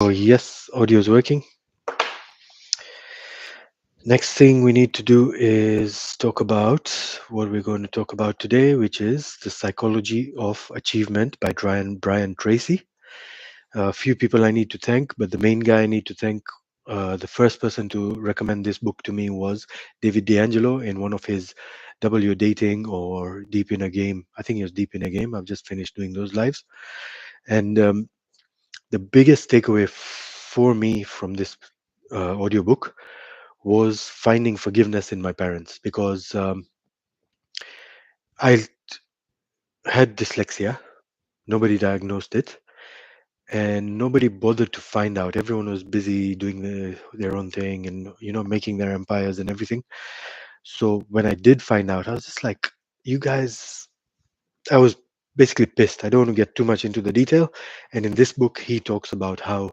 Oh, yes, audio is working. Next thing we need to do is talk about what we're going to talk about today, which is the psychology of achievement by Brian Tracy. A few people I need to thank, but the main guy I need to thank, the first person to recommend this book to me was David D'Angelo in one of his W Dating or Deep in a Game. I think it was Deep in a Game. I've just finished doing those lives. And the biggest takeaway for me from this audiobook was finding forgiveness in my parents because I had dyslexia. Nobody diagnosed it, and nobody bothered to find out. Everyone was busy doing their own thing and making their empires and everything. So when I did find out, I was just like, "You guys." I was basically pissed. I don't want to get too much into the detail. And in this book, he talks about how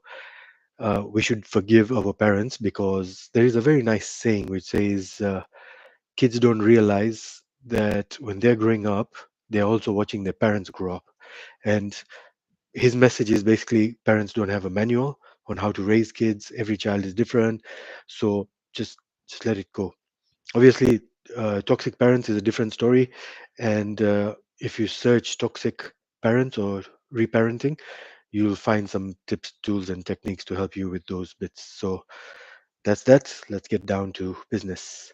we should forgive our parents because there is a very nice saying which says, kids don't realize that when they're growing up, they're also watching their parents grow up. And his message is basically parents don't have a manual on how to raise kids. Every child is different. So just let it go. Obviously, toxic parents is a different story. And if you search toxic parents or reparenting, you'll find some tips, tools, and techniques to help you with those bits. So that's that. Let's get down to business.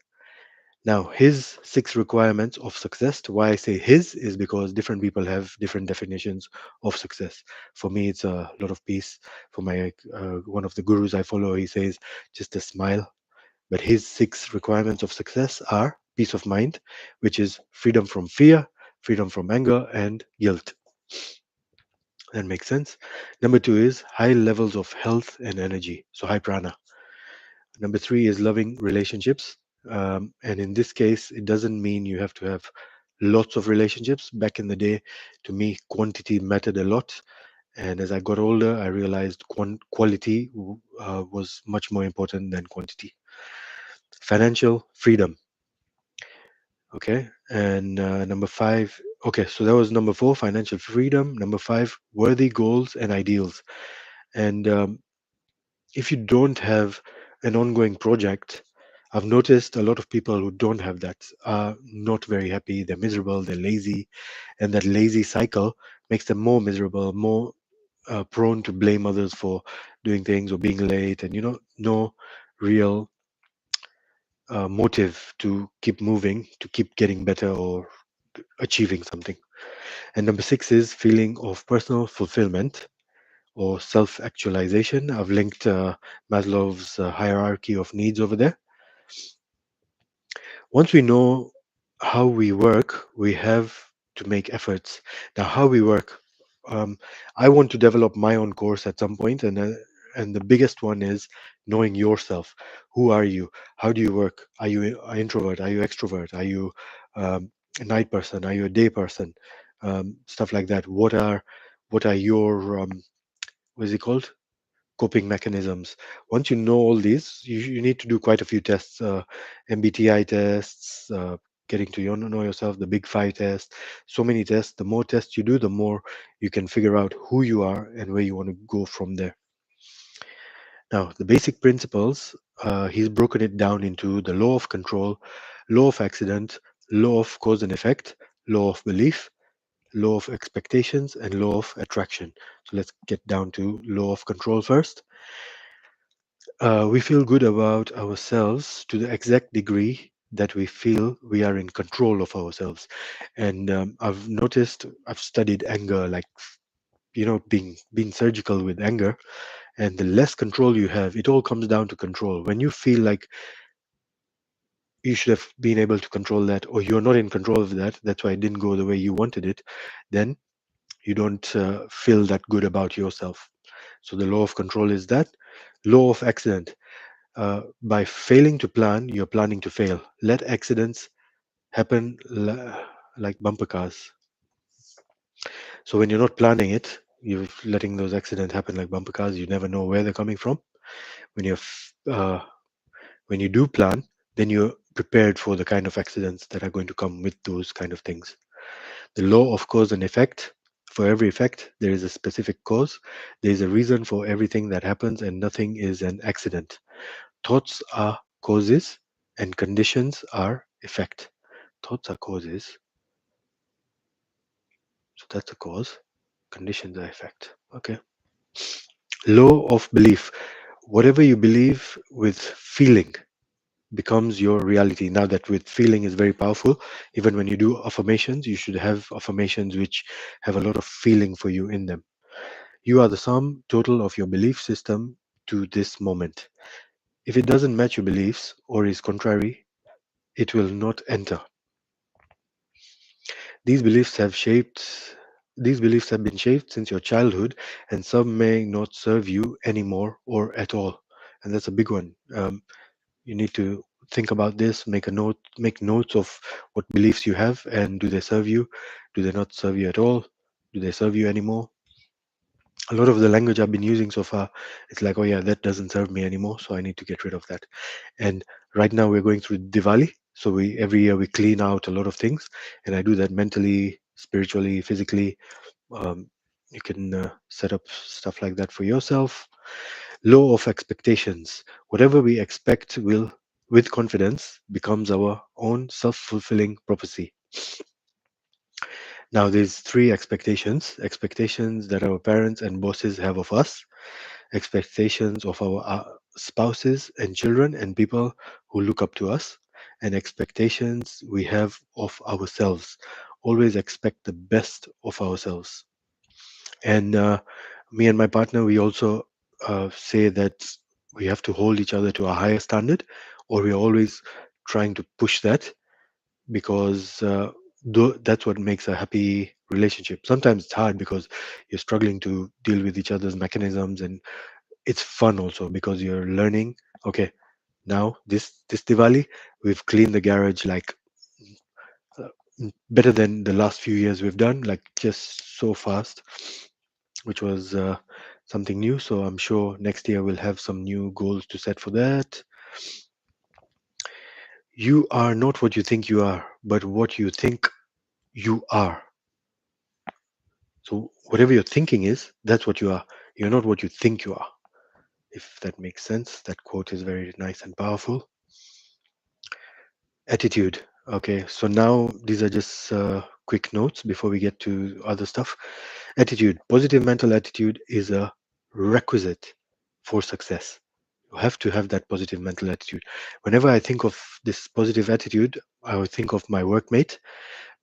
Now, his six requirements of success. Why I say his is because different people have different definitions of success. For me, it's a lot of peace. For my one of the gurus I follow, he says just a smile. But his six requirements of success are peace of mind, which is freedom from fear, freedom from anger, and guilt. That makes sense. Number two is high levels of health and energy, so high prana. Number three is loving relationships. And in this case, it doesn't mean you have to have lots of relationships. Back in the day, to me, quantity mattered a lot. And as I got older, I realized quality was much more important than quantity. Financial freedom. Okay. And number five, okay, so that was number four, financial freedom. Number five, worthy goals and ideals. And if you don't have an ongoing project, I've noticed a lot of people who don't have that are not very happy. They're miserable, they're lazy, and that lazy cycle makes them more miserable, more prone to blame others for doing things or being late, and no real motive to keep moving, to keep getting better or achieving something. And number six is feeling of personal fulfillment or self actualization. I've linked Maslow's hierarchy of needs over there. Once we know how we work, we have to make efforts. Now, how we work, um, I want to develop my own course at some point, and the biggest one is knowing yourself. Who are you? How do you work? Are you an introvert? Are you extrovert? Are you a night person? Are you a day person? Stuff like that. What are your what is it called? Coping mechanisms. Once you know all these, you need to do quite a few tests, MBTI tests, getting to know yourself, the big five test, so many tests. The more tests you do, the more you can figure out who you are and where you want to go from there. Now, the basic principles, he's broken it down into the law of control, law of accident, law of cause and effect, law of belief, law of expectations, and law of attraction. So let's get down to law of control first. We feel good about ourselves to the exact degree that we feel we are in control of ourselves. And I've noticed, I've studied anger, like being surgical with anger. And the less control you have, it all comes down to control. When you feel like you should have been able to control that, or you're not in control of that, that's why it didn't go the way you wanted it, then you don't feel that good about yourself. So the law of control is that. Law of accident. By failing to plan, you're planning to fail. Let accidents happen like bumper cars. So when you're not planning it, you're letting those accidents happen like bumper cars. You never know where they're coming from. When when you do plan, then you're prepared for the kind of accidents that are going to come with those kind of things. The law of cause and effect. For every effect, there is a specific cause. There is a reason for everything that happens, and nothing is an accident. Thoughts are causes, and conditions are effect. Thoughts are causes, so that's a cause. Conditions are effect. Okay. Law of belief. Whatever you believe with feeling becomes your reality. Now that with feeling is very powerful, even when you do affirmations, you should have affirmations which have a lot of feeling for you in them. You are the sum total of your belief system to this moment. If it doesn't match your beliefs or is contrary, it will not enter. These beliefs have shaped these beliefs have been shaped since your childhood, and some may not serve you anymore or at all. And that's a big one. You need to think about this, make notes of what beliefs you have, and do they serve you? Do they not serve you at all? Do they serve you anymore? A lot of the language I've been using so far, it's like, oh yeah, that doesn't serve me anymore, so I need to get rid of that. And right now we're going through Diwali, so we every year we clean out a lot of things, and I do that mentally, spiritually, physically. You can set up stuff like that for yourself. Law of expectations. Whatever we expect will, with confidence, becomes our own self-fulfilling prophecy. Now, there's three expectations: expectations that our parents and bosses have of us, expectations of our spouses and children and people who look up to us, and expectations we have of ourselves. Always expect the best of ourselves. And me and my partner, we also say that we have to hold each other to a higher standard, or we're always trying to push that because that's what makes a happy relationship. Sometimes it's hard because you're struggling to deal with each other's mechanisms, and it's fun also because you're learning. Okay, now this Diwali, we've cleaned the garage like uh, better than the last few years we've done, like just so fast, which was something new. So I'm sure next year we'll have some new goals to set for that. You are not what you think you are, but what you think you are. So whatever your thinking is, that's what you are. You're not what you think you are. If that makes sense, that quote is very nice and powerful. Attitude. Okay, so now these are just quick notes before we get to other stuff. Attitude. Positive mental attitude is a requisite for success. You have to have that positive mental attitude. Whenever I think of this positive attitude, I would think of my workmate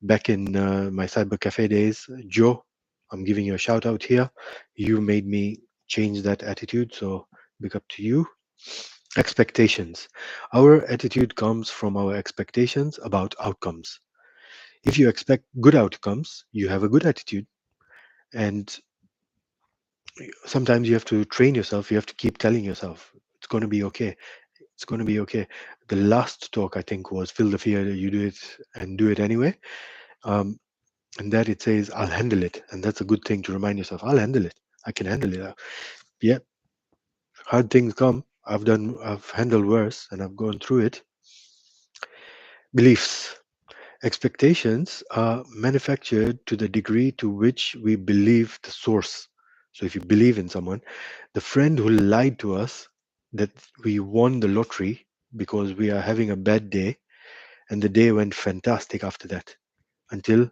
back in my cyber cafe days. Joe, I'm giving you a shout out here. You made me change that attitude, so big up to you. Expectations. Our attitude comes from our expectations about outcomes. If you expect good outcomes, you have a good attitude. And sometimes you have to train yourself, you have to keep telling yourself, it's going to be okay. It's going to be okay. The last talk, I think, was feel the fear, you do it and do it anyway. Um, and that it says, I'll handle it. And that's a good thing to remind yourself, I'll handle it. I can handle it. Yeah, hard things come. I've handled worse and I've gone through it. Beliefs. Expectations are manufactured to the degree to which we believe the source. So if you believe in someone, the friend who lied to us that we won the lottery because we are having a bad day, and the day went fantastic after that until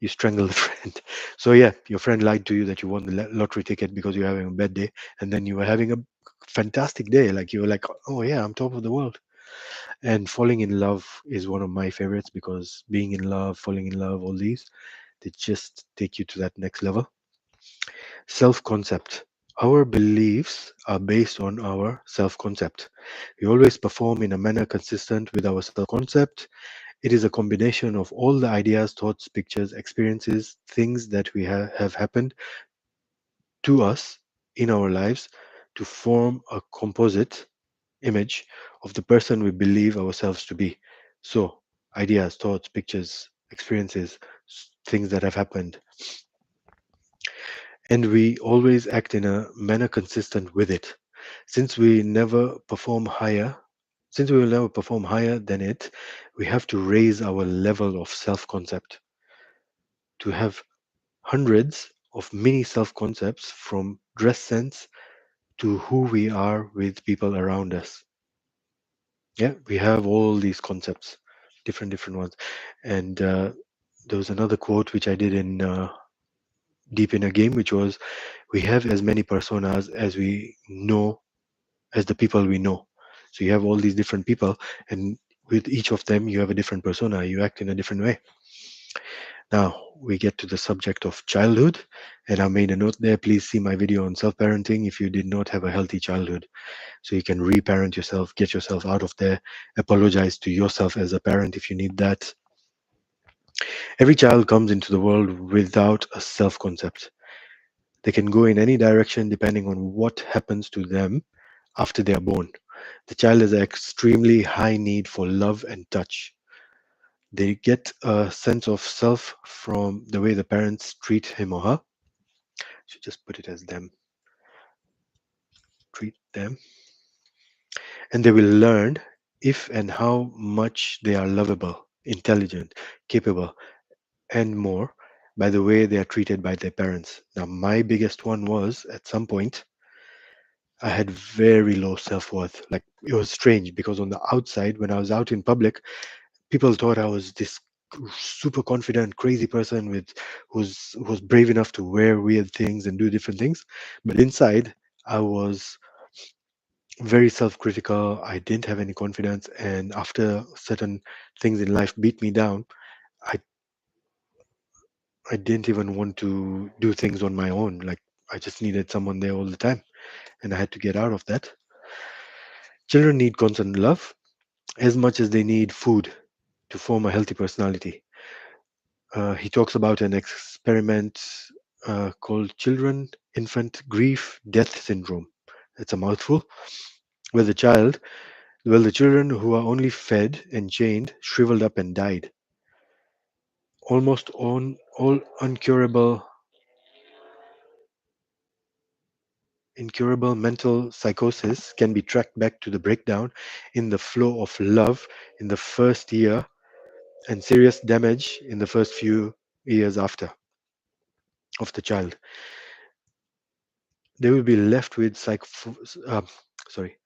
you strangle the friend. So yeah, your friend lied to you that you won the lottery ticket because you're having a bad day, and then you were having a fantastic day. Like you were like, oh yeah, I'm top of the world. And falling in love is one of my favorites because being in love, falling in love, all these, they just take you to that next level. Self concept. Our beliefs are based on our self concept. We always perform in a manner consistent with our self concept. It is a combination of all the ideas, thoughts, pictures, experiences, things that we have happened to us in our lives to form a composite image of the person we believe ourselves to be. So, ideas, thoughts, pictures, experiences, things that have happened, and we always act in a manner consistent with it. Since we never perform higher, since we will never perform higher than it, we have to raise our level of self concept to have hundreds of mini self concepts from dress sense to who we are with people around us. Yeah, we have all these concepts, different ones. And there was another quote which I did in Deep in a Game, which was, we have as many personas as we know, as the people we know. So you have all these different people, and with each of them, you have a different persona. You act in a different way. Now we get to the subject of childhood, and I made a note there. Please see my video on self-parenting if you did not have a healthy childhood, so you can reparent yourself, get yourself out of there, apologize to yourself as a parent if you need that. Every child comes into the world without a self-concept. They can go in any direction depending on what happens to them after they are born. The child has an extremely high need for love and touch. They get a sense of self from the way the parents treat him or her. Should just put it as them, treat them. And they will learn if and how much they are lovable, intelligent, capable, and more by the way they are treated by their parents. Now, my biggest one was at some point, I had very low self worth. Like, it was strange because on the outside, when I was out in public, people thought I was this super confident, crazy person with who was brave enough to wear weird things and do different things. But inside, I was very self-critical. I didn't have any confidence, and after certain things in life beat me down, I I didn't even want to do things on my own. Like, I just needed someone there all the time, and I had to get out of that. Children need constant love as much as they need food to form a healthy personality. He talks about an experiment called Children Infant Grief Death Syndrome. It's a mouthful. Where the child, well, the children who are only fed and chained shriveled up and died. Almost all incurable mental psychosis can be tracked back to the breakdown in the flow of love in the first year and serious damage in the first few years after of the child. They will be left with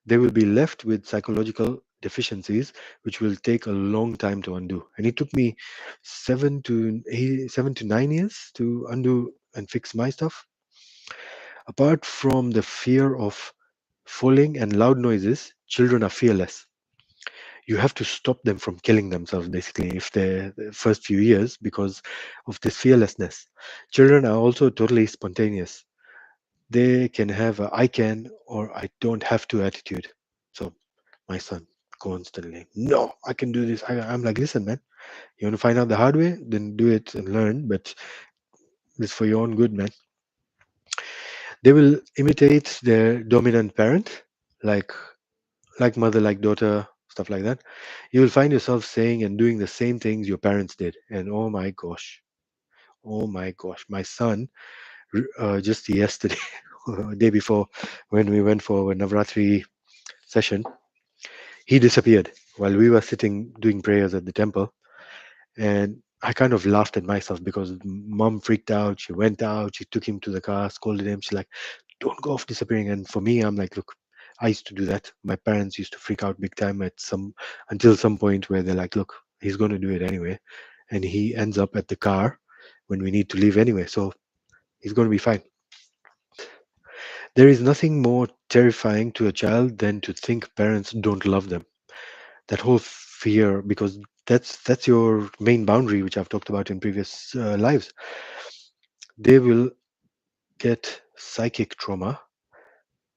they will be left with psychological deficiencies which will take a long time to undo. And it took me 7 to 9 years to undo and fix my stuff. Apart from the fear of falling and loud noises, children are fearless. You have to stop them from killing themselves basically if they're the first few years because of this fearlessness. Children are also totally spontaneous. They can have a I can or I don't have to attitude. So my son constantly, no, I can do this. I'm like, listen, man, you want to find out the hard way? Then do it and learn, but it's for your own good, man. They will imitate their dominant parent, like mother, like daughter, stuff like that. You will find yourself saying and doing the same things your parents did. And oh my gosh, my son just yesterday, day before, when we went for a Navratri session, he disappeared while we were sitting doing prayers at the temple. And I kind of laughed at myself because mom freaked out. She went out, she took him to the car, scolded him. She's like, don't go off disappearing. And for me, I'm like, look, I used to do that. My parents used to freak out big time at until some point where they're like, look, he's going to do it anyway. And he ends up at the car when we need to leave anyway. So he's going to be fine. There is nothing more terrifying to a child than to think parents don't love them. That whole fear, because that's your main boundary, which I've talked about in previous lives. They will get psychic trauma,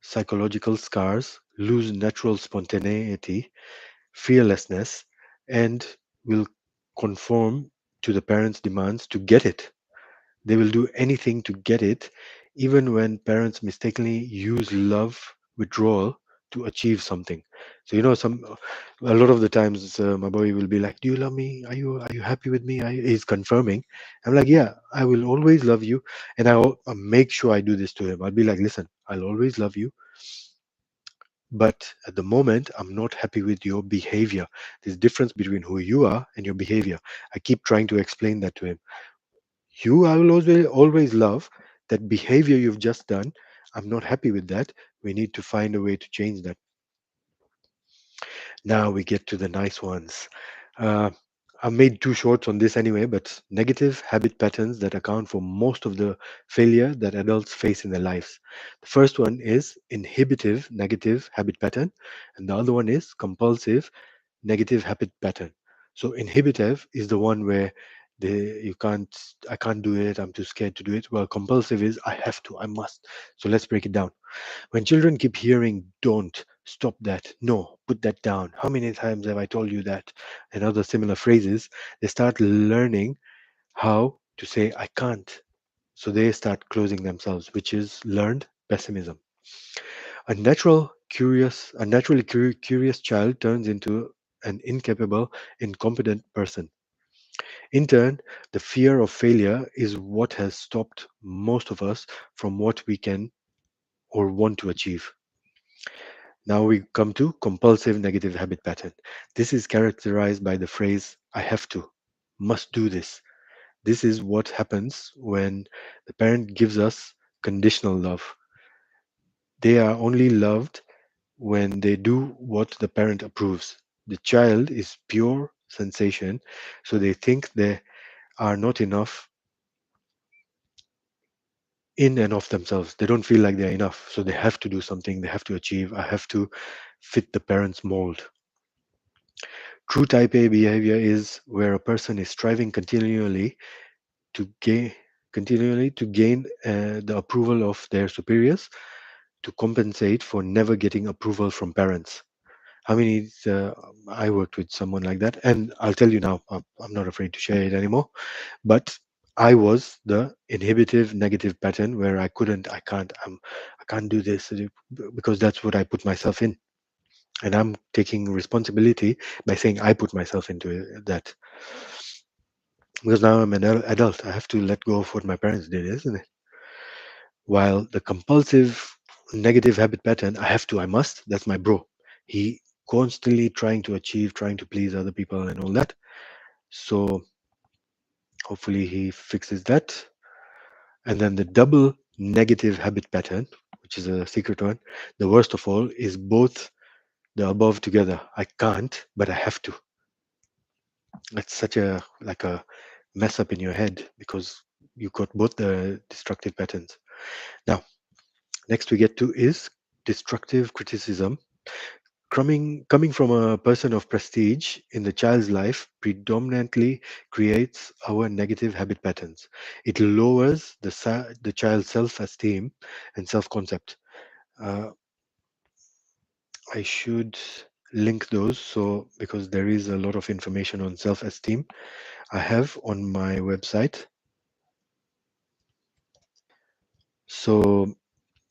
psychological scars, lose natural spontaneity, fearlessness, and will conform to the parents' demands to get it. They will do anything to get it, even when parents mistakenly use love withdrawal to achieve something. So a lot of the times my boy will be like, "Do you love me? Are you happy with me?" He's confirming. I'm like, "Yeah, I will always love you," and I make sure I do this to him. I'll be like, "Listen, I'll always love you, but at the moment, I'm not happy with your behavior. There's difference between who you are and your behavior." I keep trying to explain that to him. You will always love that behavior you've just done. I'm not happy with that. We need to find a way to change that. Now we get to the nice ones. Uh, I made two shorts on this anyway, but negative habit patterns that account for most of the failure that adults face in their lives. The first one is inhibitive negative habit pattern, and the other one is compulsive negative habit pattern. So inhibitive is the one where you can't, I can't do it, I'm too scared to do it. Well, compulsive is I have to, I must. So let's break it down. When children keep hearing, don't, stop that, no, put that down, how many times have I told you that, and other similar phrases, they start learning how to say, I can't. So they start closing themselves, which is learned pessimism. A naturally curious child turns into an incapable, incompetent person. In turn, the fear of failure is what has stopped most of us from what we can or want to achieve. Now we come to compulsive negative habit pattern. This is characterized by the phrase, I have to, must do this. This is what happens when the parent gives us conditional love. They are only loved when they do what the parent approves. The child is pure sensation, so they think they are not enough in and of themselves. They don't feel like they're enough, so they have to do something, they have to achieve, I have to fit the parent's mold. True type A behavior is where a person is striving to gain continually to gain the approval of their superiors to compensate for never getting approval from parents. How many? I worked with someone like that, and I'll tell you now. I'm not afraid to share it anymore. But I was the inhibitive negative pattern where I couldn't, I can't do this because that's what I put myself in, and I'm taking responsibility by saying I put myself into that because now I'm an adult. I have to let go of what my parents did, isn't it? While the compulsive negative habit pattern, I have to, I must, that's my bro. He constantly trying to achieve, trying to please other people and all that. So hopefully he fixes that. And then the double negative habit pattern, which is a secret one, the worst of all is both the above together. I can't, but I have to. That's such a like a mess up in your head because you got both the destructive patterns. Now, next we get to is destructive criticism. Coming from a person of prestige in the child's life predominantly creates our negative habit patterns. It lowers the child's self-esteem and self-concept. Uh, I should link those so because there is a lot of information on self-esteem I have on my website. So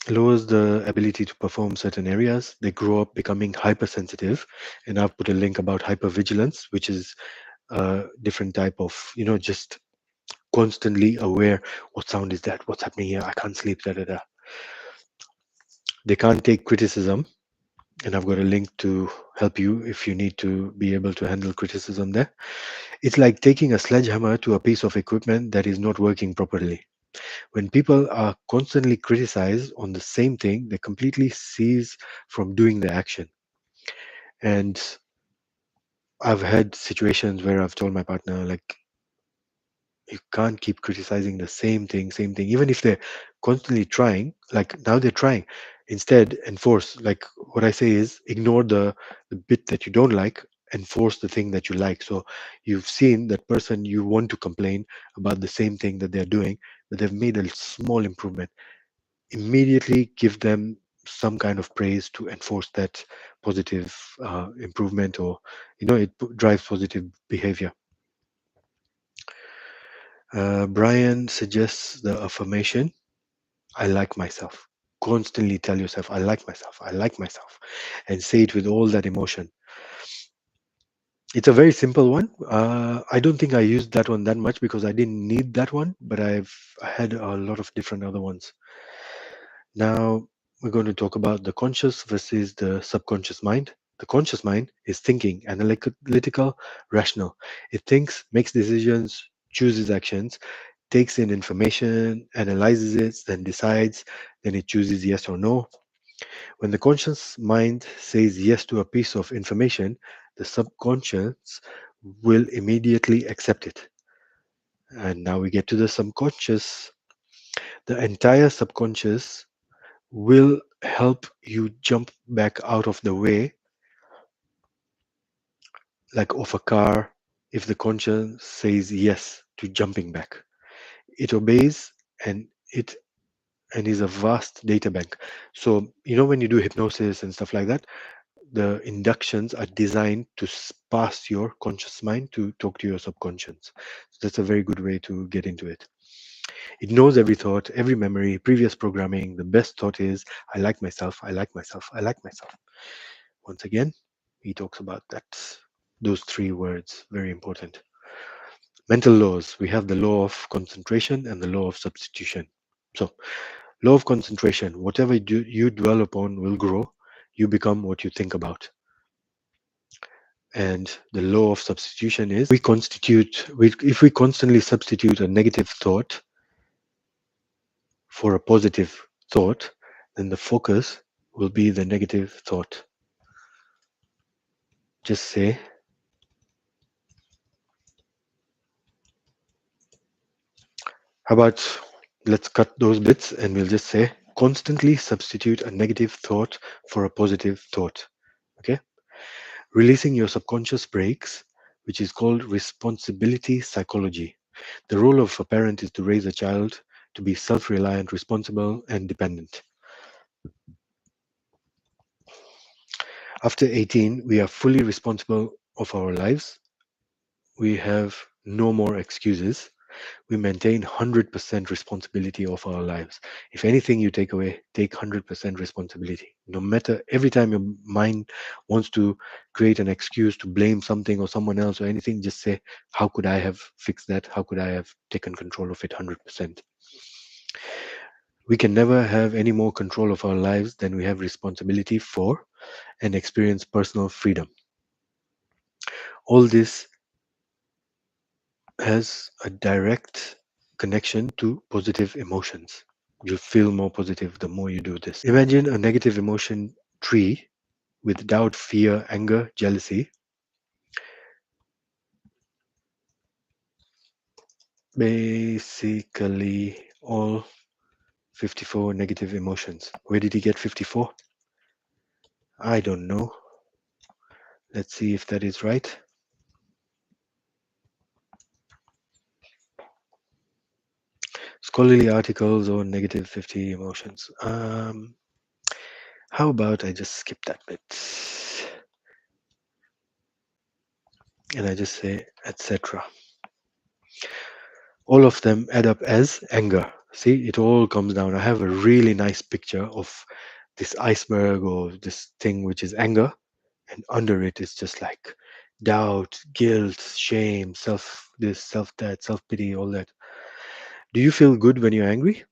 lowers the ability to perform certain areas. They grow up becoming hypersensitive, and I've put a link about hypervigilance, which is a different type of, just constantly aware. What sound is that? What's happening here? I can't sleep. Da da da. They can't take criticism, and I've got a link to help you if you need to be able to handle criticism there. It's like taking a sledgehammer to a piece of equipment that is not working properly. When people are constantly criticized on the same thing, they completely cease from doing the action. And I've had situations where I've told my partner, like, you can't keep criticizing the same thing, even if they're constantly trying. Like now they're trying. Instead, enforce. Like what I say is ignore the bit that you don't like, enforce the thing that you like. So you've seen that person, you want to complain about the same thing that they're doing, but they've made a small improvement. Immediately give them some kind of praise to enforce that positive improvement, or it drives positive behavior. Brian suggests the affirmation, I like myself. Constantly tell yourself, I like myself, and say it with all that emotion. It's a very simple one. I don't think I used that one that much because I didn't need that one, but I had a lot of different other ones. Now we're going to talk about the conscious versus the subconscious mind. The conscious mind is thinking, analytical, rational. It thinks, makes decisions, chooses actions. takes in information, analyzes it, then decides, then it chooses yes or no. When the conscious mind says yes to a piece of information, the subconscious will immediately accept it. And now we get to the subconscious. The entire subconscious will help you jump back out of the way, like of a car, if the conscious says yes to jumping back. It obeys, and it and is a vast data bank. So, when you do hypnosis and stuff like that, the inductions are designed to pass your conscious mind to talk to your subconscious. So that's a very good way to get into it. It knows every thought, every memory, previous programming. The best thought is, I like myself, I like myself, I like myself. Once again, he talks about that. Those three words, very important. Mental laws. We have the law of concentration and the law of substitution. So, law of concentration, whatever you dwell upon will grow. You become what you think about. And the law of substitution is, if we constantly substitute a negative thought for a positive thought, then the focus will be the negative thought. Just say, how about let's cut those bits and we'll just say, constantly substitute a negative thought for a positive thought. Okay? Releasing your subconscious brakes, which is called responsibility psychology. The role of a parent is to raise a child to be self reliant, responsible, and dependent. After 18, we are fully responsible of our lives. We have no more excuses. We maintain 100% responsibility of our lives. If anything you take away, take 100% responsibility. No matter, every time your mind wants to create an excuse to blame something or someone else or anything, just say, how could I have fixed that? How could I have taken control of it 100%? We can never have any more control of our lives than we have responsibility for and experience personal freedom. All this has a direct connection to positive emotions. You feel more positive the more you do this. Imagine a negative emotion tree with doubt, fear, anger, jealousy. Basically, all 54 negative emotions. Where did he get 54? I don't know. Let's see if that is right. Scholarly articles on negative 50 emotions. How about I just skip that bit and I just say etc. All of them add up as anger. See, it all comes down. I have a really nice picture of this iceberg or this thing which is anger, and under it is just like doubt, guilt, shame, self this, self that, self pity, all that. Do you feel good when you're angry?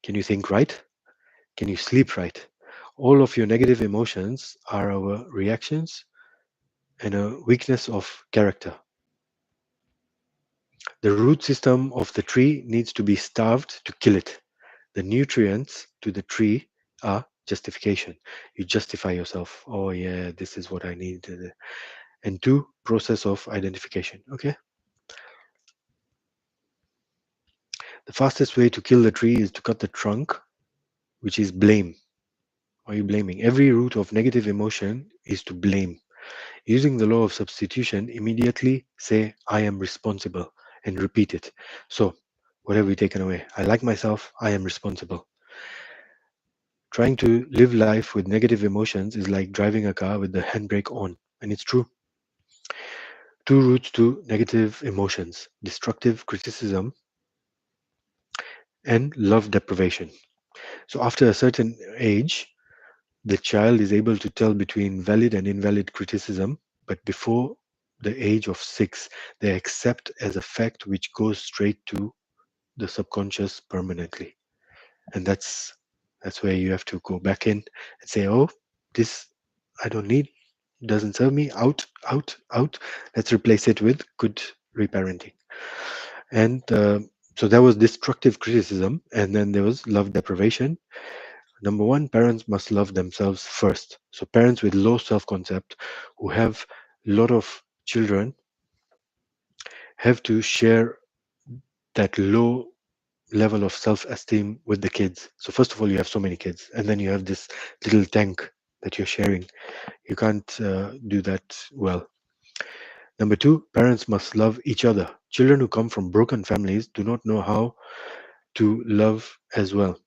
Can you think right? Can you sleep right? All of your negative emotions are our reactions and a weakness of character. The root system of the tree needs to be starved to kill it. The nutrients to the tree are justification. You justify yourself. Oh yeah, this is what I need. And two, process of identification. Okay. The fastest way to kill the tree is to cut the trunk, which is blame. Why are you blaming? Every root of negative emotion is to blame. Using the law of substitution, immediately say, I am responsible, and repeat it. So, what have we taken away? I like myself, I am responsible. Trying to live life with negative emotions is like driving a car with the handbrake on, and it's true. Two roots to negative emotions: destructive criticism and love deprivation. So, after a certain age, the child is able to tell between valid and invalid criticism, but before the age of 6, they accept as a fact which goes straight to the subconscious permanently. And that's where you have to go back in and say, oh, this I don't need, doesn't serve me, out, out, out. Let's replace it with good reparenting. And So there was destructive criticism, and then there was love deprivation. Number one, parents must love themselves first. So parents with low self-concept who have a lot of children have to share that low level of self-esteem with the kids. So first of all, you have so many kids, and then you have this little tank that you're sharing. You can't do that well. Number two, parents must love each other. Children who come from broken families do not know how to love as well.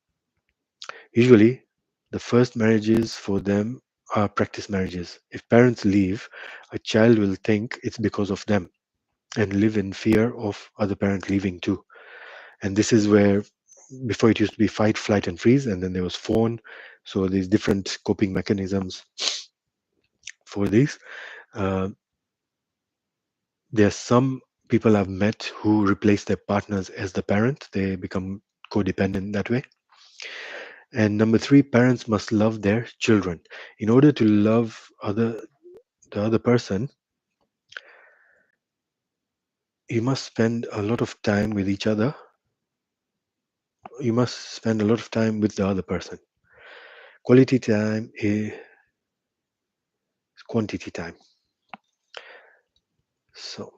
Usually, the first marriages for them are practice marriages. If parents leave, a child will think it's because of them and live in fear of other parent leaving too. And this is where before it used to be fight, flight, and freeze, and then there was fawn. So there's different coping mechanisms for these. Uh, there's some people I've met who replace their partners as the parent. They become codependent that way. And number three, parents must love their children. In order to love the other person, you must spend a lot of time with each other. You must spend a lot of time with the other person. Quality time is quantity time. So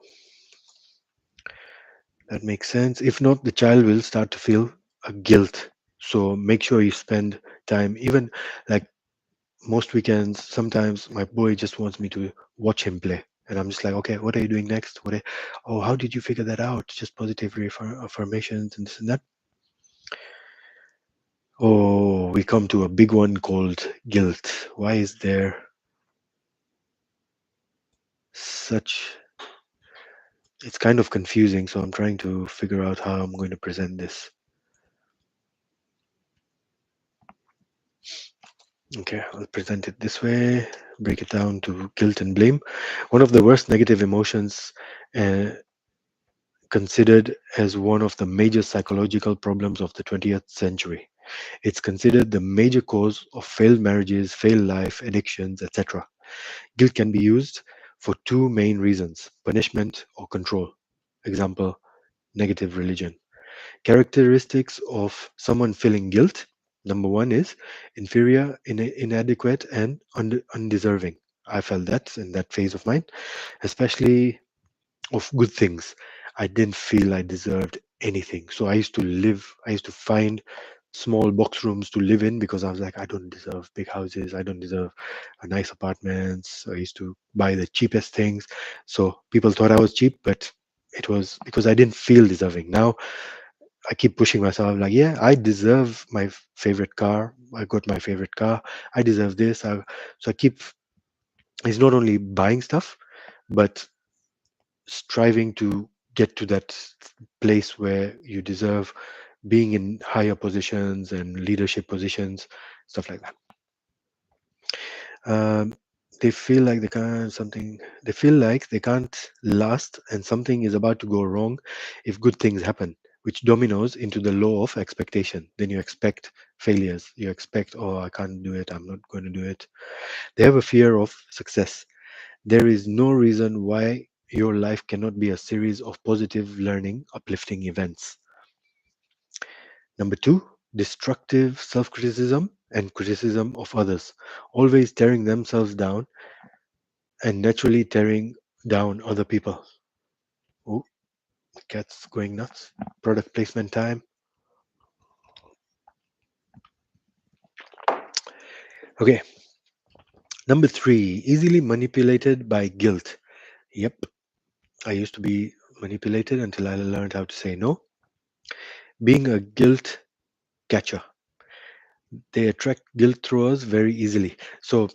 that makes sense. If not, the child will start to feel a guilt. So make sure you spend time, even like most weekends. Sometimes my boy just wants me to watch him play. And I'm just like, okay, what are you doing next? Oh, how did you figure that out? Just positive affirmations and this and that. Oh, we come to a big one called guilt. Why is there such it's kind of confusing, so I'm trying to figure out how I'm going to present this. Okay, I'll present it this way, break it down to guilt and blame. One of the worst negative emotions, uh, considered as one of the major psychological problems of the 20th century. It's considered the major cause of failed marriages, failed life, addictions, etc. Guilt can be used for two main reasons: punishment or control. Example, negative religion. Characteristics of someone feeling guilt. Number one is inferior, inadequate, and undeserving. I felt that in that phase of mine, especially of good things. I didn't feel I deserved anything. So I used to find small box rooms to live in because I was like, I don't deserve big houses. I don't deserve a nice apartments. I used to buy the cheapest things. So people thought I was cheap, but it was because I didn't feel deserving. Now I keep pushing myself like, yeah, I deserve my favorite car. I got my favorite car. I deserve this. So I keep, it's not only buying stuff, but striving to get to that place where you deserve being in higher positions and leadership positions, stuff like that. Um, they feel like they feel like they can't last and something is about to go wrong if good things happen, which dominoes into the law of expectation. Then you expect failures. You expect, oh, I can't do it. I'm not going to do it. They have a fear of success. There is no reason why your life cannot be a series of positive learning, uplifting events. Number two, destructive self criticism and criticism of others, always tearing themselves down and naturally tearing down other people. Oh, the cat's going nuts. Product placement time. Okay. Number three, easily manipulated by guilt. Yep. I used to be manipulated until I learned how to say no. Being a guilt catcher. They attract guilt throwers very easily. So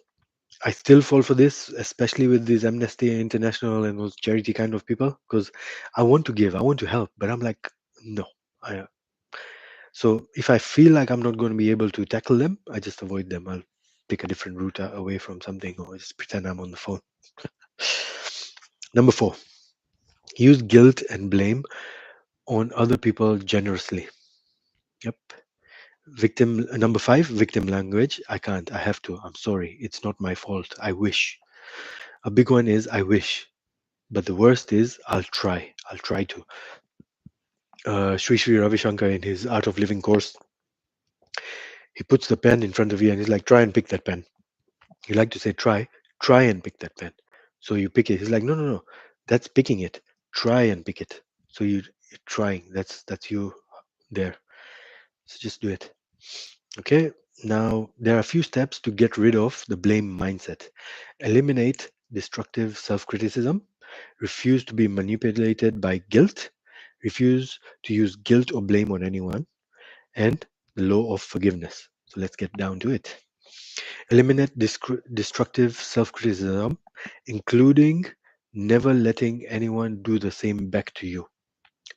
I still fall for this, especially with these Amnesty International and those charity kind of people, because I want to give, I want to help, but I'm like, no. I, so if I feel like I'm not going to be able to tackle them, I just avoid them. I'll pick a different route away from something or just pretend I'm on the phone. Number four, use guilt and blame on other people generously. Yep. Number five, victim language. I can't, I have to, I'm sorry. It's not my fault. I wish. A big one is I wish. But the worst is I'll try. I'll try to. Sri Sri Ravi Shankar in his Art of Living course, he puts the pen in front of you and he's like, try and pick that pen. You like to say, try and pick that pen. So you pick it. He's like, no, no, no, that's picking it. Try and pick it. So you're trying. That's you there. So just do it. Okay. Now there are a few steps to get rid of the blame mindset. Eliminate destructive self-criticism. Refuse to be manipulated by guilt. Refuse to use guilt or blame on anyone. And the law of forgiveness. So let's get down to it. Eliminate destructive self criticism, including never letting anyone do the same back to you.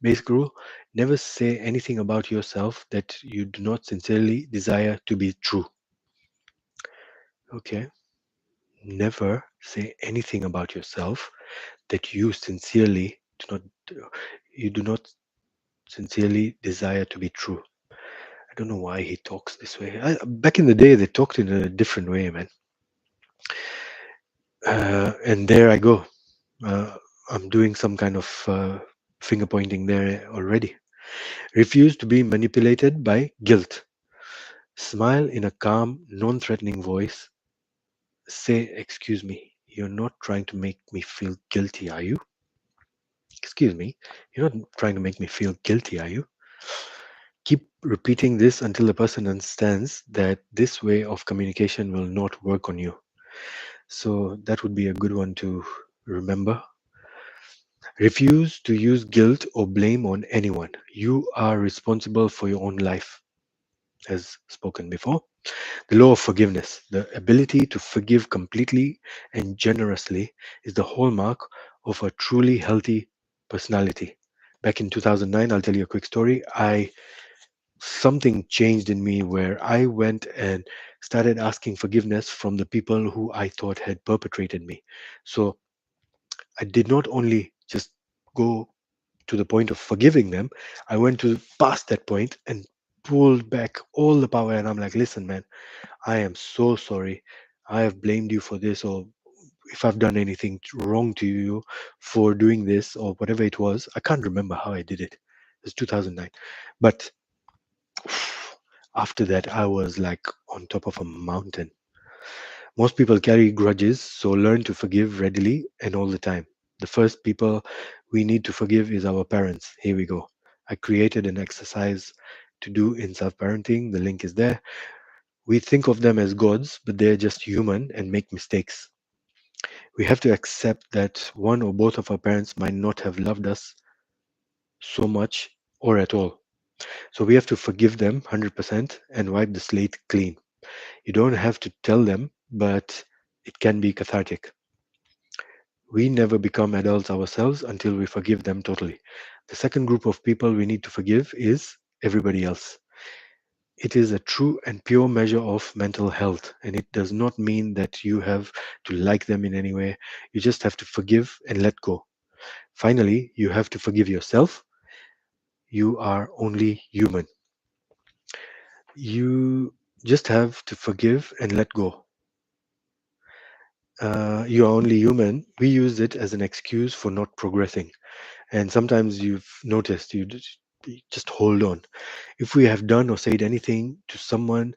Basic rule: never say anything about yourself that you do not sincerely desire to be true. Okay? Never say anything about yourself that you do not sincerely desire to be true. I don't know why he talks this way. Back in the day, they talked in a different way, man. And there I go. Uh, I'm doing some kind of finger pointing there already. Refuse to be manipulated by guilt. Smile in a calm, non threatening voice. Say, excuse me, you're not trying to make me feel guilty, are you? Excuse me, you're not trying to make me feel guilty, are you? Keep repeating this until the person understands that this way of communication will not work on you. So that would be a good one to remember. Refuse to use guilt or blame on anyone. You are responsible for your own life, as spoken before. The law of forgiveness, the ability to forgive completely and generously, is the hallmark of a truly healthy personality. Back in 2009, I'll tell you a quick story. I Something changed in me where I went and started asking forgiveness from the people who I thought had perpetrated me. So I did not only just go to the point of forgiving them, I went to past that point and pulled back all the power. And I'm like, listen, man, I am so sorry. I have blamed you for this, or if I've done anything wrong to you for doing this, or whatever it was. I can't remember how I did it. It's 2009. But after that, I was like on top of a mountain. Most people carry grudges, so learn to forgive readily and all the time. The first people we need to forgive is our parents. Here we go. I created an exercise to do in self parenting. The link is there. We think of them as gods, but they're just human and make mistakes. We have to accept that one or both of our parents might not have loved us so much or at all. So we have to forgive them 100% and wipe the slate clean. You don't have to tell them, but it can be cathartic. We never become adults ourselves until we forgive them totally. The second group of people we need to forgive is everybody else. It is a true and pure measure of mental health, and it does not mean that you have to like them in any way. You just have to forgive and let go. Finally, you have to forgive yourself. You are only human. You just have to forgive and let go. You are only human. We use it as an excuse for not progressing. And sometimes you've noticed you just hold on. If we have done or said anything to someone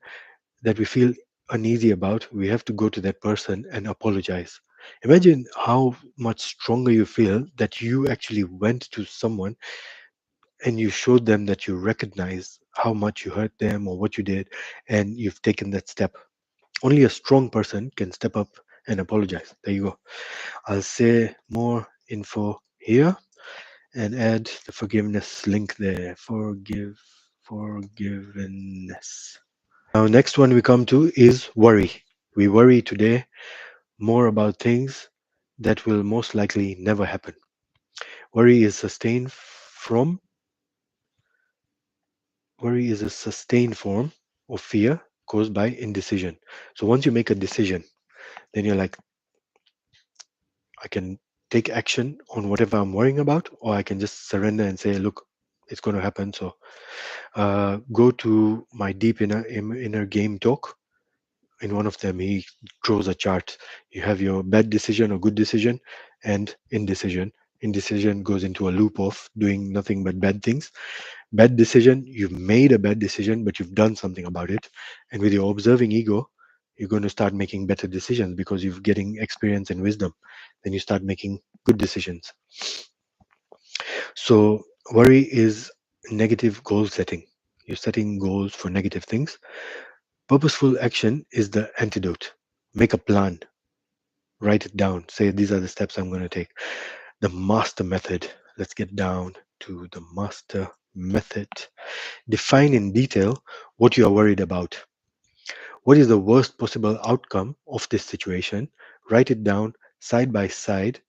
that we feel uneasy about, we have to go to that person and apologize. Imagine how much stronger you feel that you actually went to someone and you showed them that you recognize how much you hurt them or what you did, and you've taken that step. Only a strong person can step up and apologize. There you go. I'll say more info here and add the forgiveness link there. Forgiveness. Now, next one we come to is worry. We worry today more about things that will most likely never happen. Worry is sustained from Worry is a sustained form of fear caused by indecision. So once you make a decision, then you're like, I can take action on whatever I'm worrying about, or I can just surrender and say, look, it's going to happen. So go to my deep inner game talk. In one of them, he draws a chart. You have your bad decision or good decision and indecision. Indecision goes into a loop of doing nothing but bad things. Bad decision, you made a bad decision, but you've done something about it. And with your observing ego, you're going to start making better decisions because you're getting experience and wisdom. Then you start making good decisions. So, worry is negative goal setting. You're setting goals for negative things. Purposeful action is the antidote. Make a plan, write it down, say, these are the steps I'm going to take. The master method. Let's get down to the master method. Define in detail what you are worried about. What is the worst possible outcome of this situation? Write it down side by side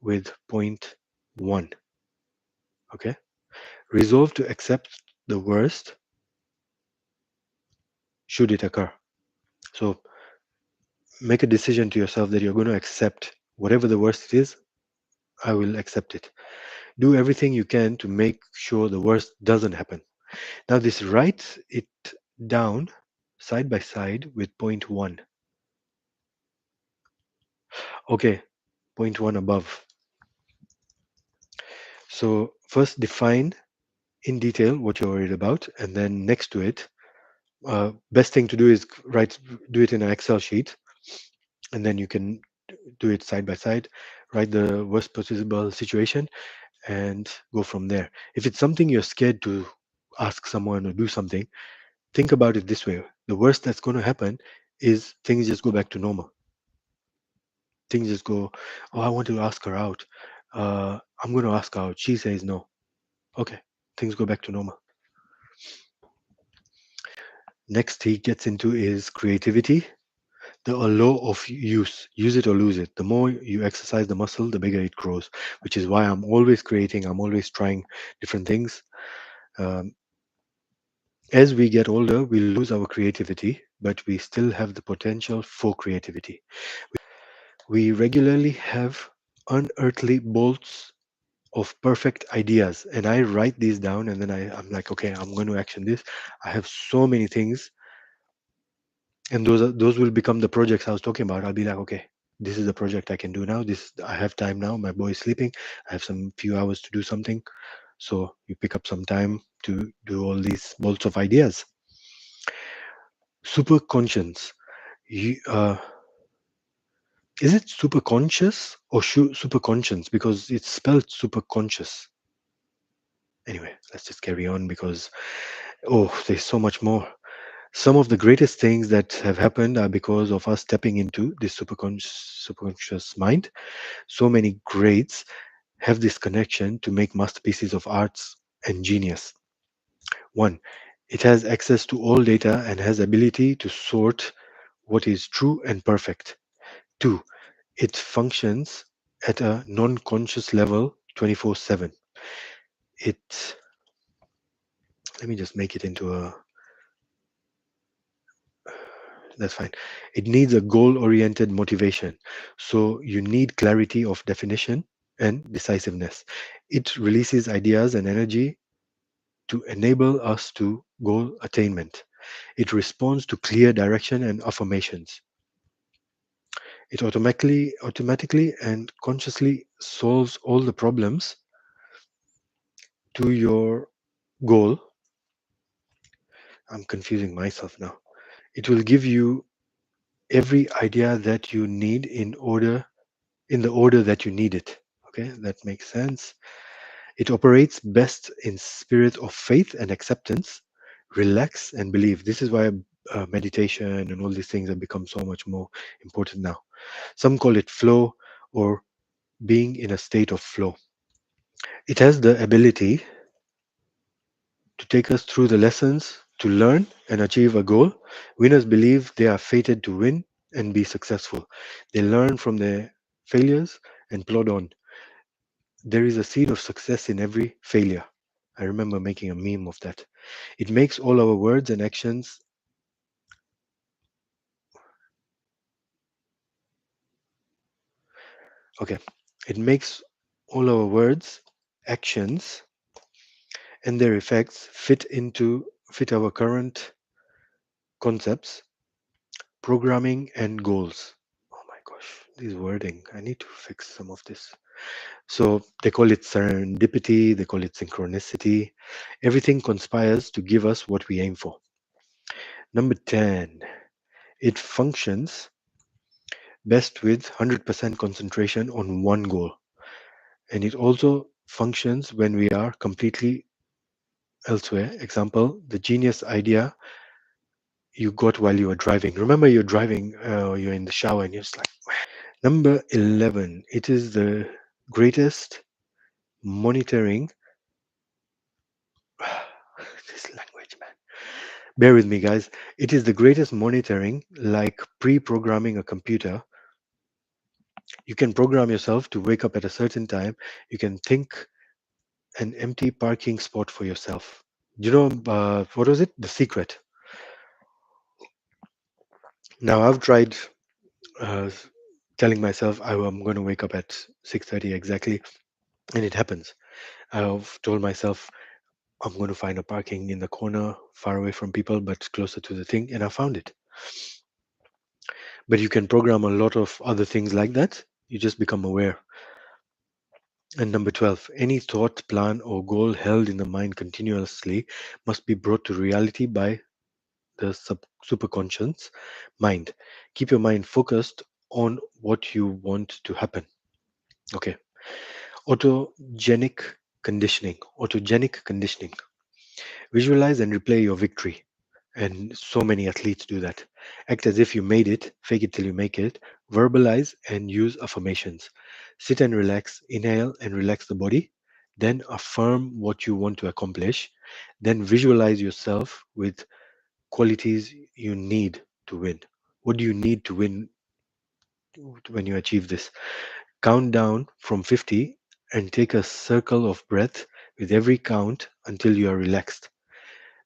with point one. Okay. Resolve to accept the worst should it occur. So make a decision to yourself that you're going to accept whatever the worst it is. I will accept it. Do everything you can to make sure the worst doesn't happen. Now, this write it down side by side with point one. Okay, point one above. So, first define in detail what you're worried about, and then next to it, best thing to do is do it in an Excel sheet, and then you can do it side by side, write the worst possible situation, and go from there. If it's something you're scared to ask someone or do something, think about it this way: the worst that's going to happen is things just go back to normal. Things just go, oh, I want to ask her out. I'm going to ask her out. She says no. Okay, things go back to normal. Next, he gets into is creativity. The law of use it or lose it. The more you exercise the muscle, the bigger it grows, which is why I'm always creating, I'm always trying different things. Um, as we get older, we lose our creativity, but we still have the potential for creativity. We regularly have unearthly bolts of perfect ideas, and I write these down, and then I'm like, okay, I'm going to action this. I have so many things, and those will become the projects I was talking about. I'll be like, okay, this is the project I can do now. This I have time now. My boy is sleeping. I have some few hours to do something. So you pick up some time to do all these bolts of ideas. Super conscience. You, is it super conscious or super conscience? Because it's spelled super conscious. Anyway, let's just carry on because there's so much more. Some of the greatest things that have happened are because of us stepping into this superconscious mind. So many greats have this connection to make masterpieces of arts and genius. One, it has access to all data and has ability to sort what is true and perfect. Two, it functions at a non-conscious level 24/7. It Let me just make it into a that's fine. It needs a goal-oriented motivation. So you need clarity of definition and decisiveness. It releases ideas and energy to enable us to goal attainment. It responds to clear direction and affirmations. It automatically and consciously solves all the problems to your goal. I'm confusing myself now. It will give you every idea that you need in the order that you need it. Okay, that makes sense. It operates best in spirit of faith and acceptance, relax and believe. This is why meditation and all these things have become so much more important now. Some call it flow or being in a state of flow. It has the ability to take us through the lessons to learn and achieve a goal. Winners believe they are fated to win and be successful. They learn from their failures and plod on. There is a seed of success in every failure. I remember making a meme of that. It makes all our words and actions. Okay. It makes all our words, actions, and their effects fit our current concepts, programming, and goals. Oh my gosh, this wording. I need to fix some of this. So they call it serendipity, they call it synchronicity. Everything conspires to give us what we aim for. Number 10, it functions best with 100% concentration on one goal. And it also functions when we are completely elsewhere. Example, the genius idea you got while you were driving. Remember, you're driving, you're in the shower, and you're just like, number 11, it is the greatest monitoring. This language, man. Bear with me, guys. It is the greatest monitoring, like pre programming a computer. You can program yourself to wake up at a certain time. You can think an empty parking spot for yourself. You know, what was it? The secret. Now, I've tried uh, telling myself I'm going to wake up at 6:30 exactly, and it happens. I've told myself I'm going to find a parking in the corner, far away from people, but closer to the thing, and I found it. But you can program a lot of other things like that. You just become aware. And number 12, any thought, plan, or goal held in the mind continuously must be brought to reality by the superconscious mind. Keep your mind focused on what you want to happen. Okay. Autogenic conditioning. Autogenic conditioning. Visualize and replay your victory. And so many athletes do that. Act as if you made it, fake it till you make it, verbalize and use affirmations. Sit and relax, inhale and relax the body, then affirm what you want to accomplish, then visualize yourself with qualities you need to win. What do you need to win when you achieve this? Count down from 50 and take a circle of breath with every count until you are relaxed.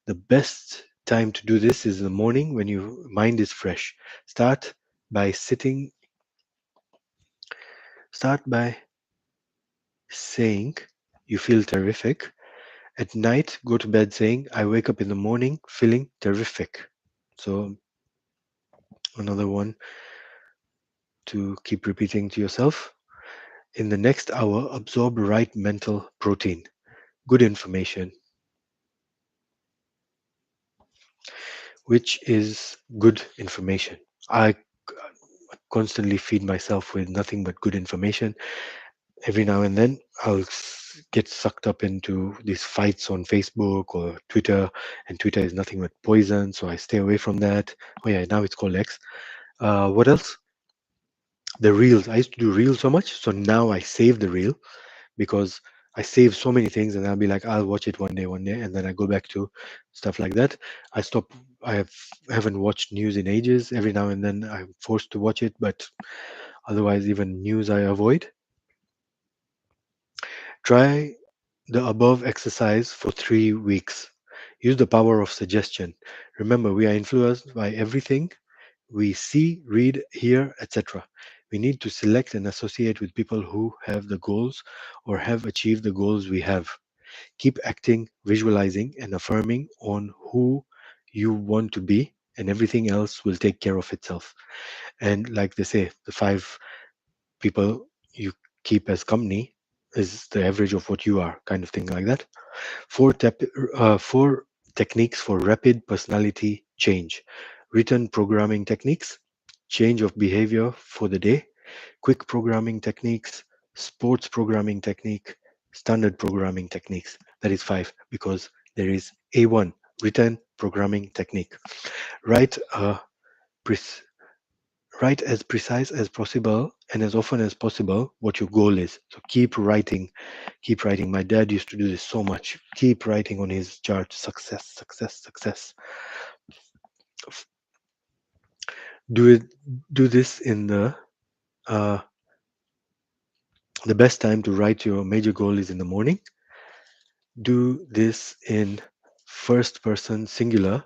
The best time to do this is in the morning when your mind is fresh. Start by sitting, start by saying you feel terrific. At night, go to bed saying, I wake up in the morning feeling terrific. So, another one to keep repeating to yourself. In the next hour, absorb right mental protein, good information, which is good information. I constantly feed myself with nothing but good information. Every now and then, I'll get sucked up into these fights on Facebook or Twitter, and Twitter is nothing but poison, so I stay away from that. Oh, yeah, now it's called X. What else? The reels. I used to do reels so much, so now I save the reel because I save so many things, and I'll be like, I'll watch it one day, and then I go back to stuff like that. I stop. Haven't watched news in ages. Every now and then, I'm forced to watch it, but otherwise, even news I avoid. Try the above exercise for 3 weeks. Use the power of suggestion. Remember, we are influenced by everything we see, read, hear, etc. We need to select and associate with people who have the goals or have achieved the goals we have. Keep acting, visualizing, and affirming on who you want to be, and everything else will take care of itself. And like they say, the 5 people you keep as company is the average of what you are, kind of thing like that. Four techniques for rapid personality change: written programming techniques, change of behavior for the day, quick programming techniques, sports programming technique, standard programming techniques. That is 5 because there is A1, written programming technique. Write pre- Write as precise as possible and as often as possible what your goal is. So keep writing, keep writing. My dad used to do this so much. Keep writing on his chart: success, success, success. Do it. Do this in uh, the best time to write your major goal is in the morning. Do this in first person singular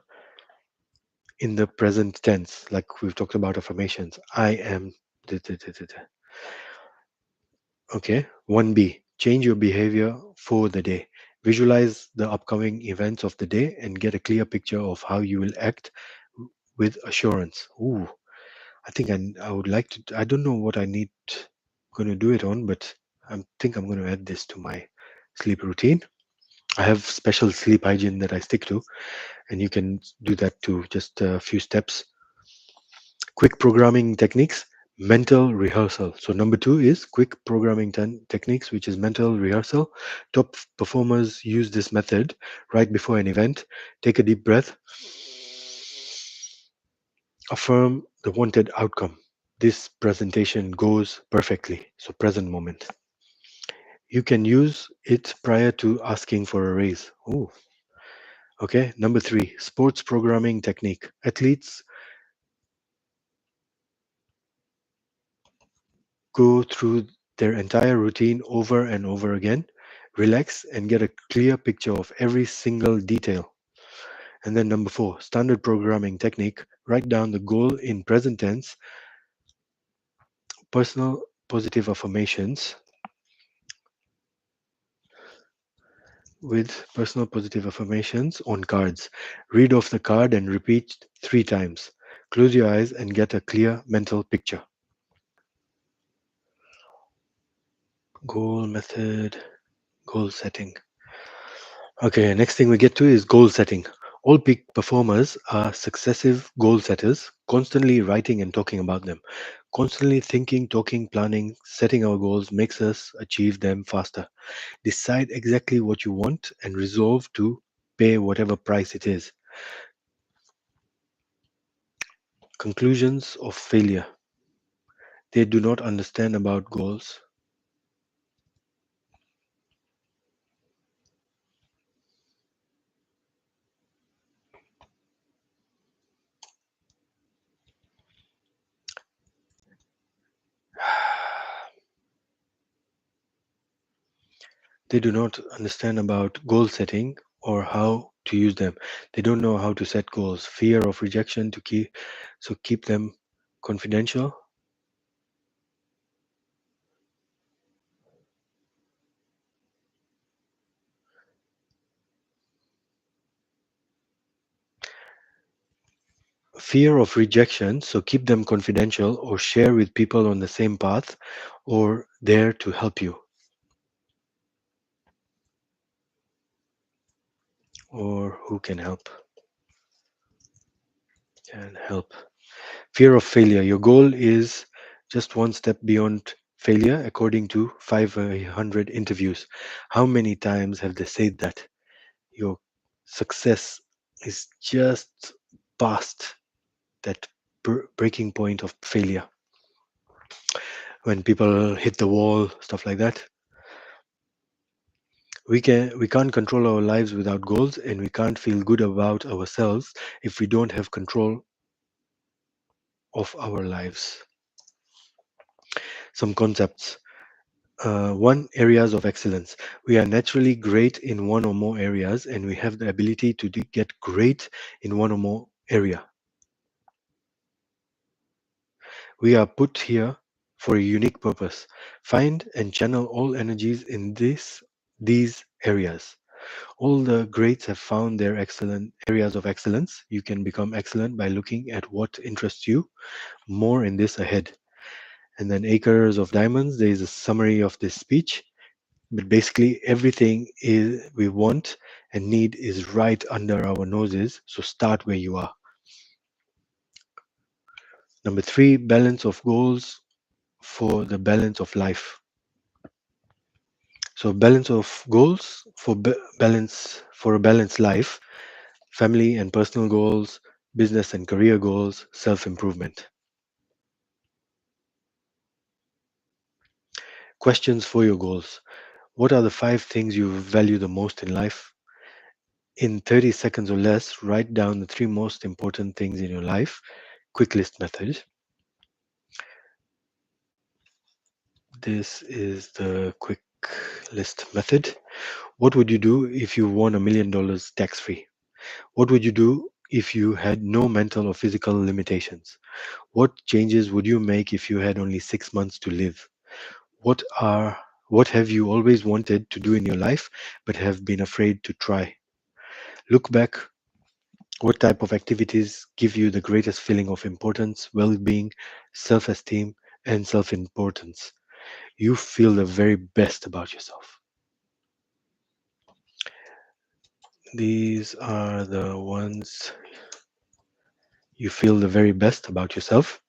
in the present tense, like we've talked about affirmations. I am. da, da, da, da, da. Okay. 1B, change your behavior for the day. Visualize the upcoming events of the day and get a clear picture of how you will act with assurance. I think I would like to. I don't know what I need going to do it on, but I think I'm going to add this to my sleep routine. I have special sleep hygiene that I stick to, and you can do that too. Just a few steps. Quick programming techniques, mental rehearsal. So number two is quick programming techniques, which is mental rehearsal. Top performers use this method right before an event. Take a deep breath, affirm the wanted outcome. This presentation goes perfectly. So present moment. You can use it prior to asking for a raise. Oh, okay. Number three, sports programming technique. Athletes go through their entire routine over and over again, relax, and get a clear picture of every single detail. And then number four, standard programming technique. Write down the goal in present tense, personal positive affirmations with personal positive affirmations on cards. Read off the card and repeat three times. Close your eyes and get a clear mental picture. Goal method, goal setting. Okay, next thing we get to is goal setting. All peak performers are successive goal setters, constantly writing and talking about them. Constantly thinking, talking, planning, setting our goals makes us achieve them faster. Decide exactly what you want and resolve to pay whatever price it is. Conclusions of failure. They do not understand about goals. They do not understand about goal setting or how to use them. They don't know how to set goals. Fear of rejection to keep them confidential. Fear of rejection, so keep them confidential or share with people on the same path or there to help you or who can help. Can help. Fear of failure. Your goal is just one step beyond failure, according to 500 interviews. How many times have they said that? Your success is just past that breaking point of failure. When people hit the wall, stuff like that. We can't control our lives without goals, and we can't feel good about ourselves if we don't have control of our lives. Some concepts. One, areas of excellence. We are naturally great in one or more areas, and we have the ability to get great in one or more area. We are put here for a unique purpose. Find and channel all energies in these areas. All the greats have found their excellent areas of excellence. You can become excellent by looking at what interests you. More in this ahead. And then Acres of Diamonds, there is a summary of this speech. But basically, everything is we want and need is right under our noses. So start where you are. Number three, balance of goals for the balance of life. So balance of goals for balance for a balanced life, family and personal goals, business and career goals, self-improvement. Questions for your goals. What are the five things you value the most in life? In 30 seconds or less, write down the three most important things in your life. Quick list method. This is the quick list method. What would you do if you won $1 million tax free? What would you do if you had no mental or physical limitations? What changes would you make if you had only 6 months to live? What have you always wanted to do in your life but have been afraid to try? Look back. What type of activities give you the greatest feeling of importance, well being, self esteem, and self importance? you feel the very best about yourself. These are the ones you feel the very best about yourself.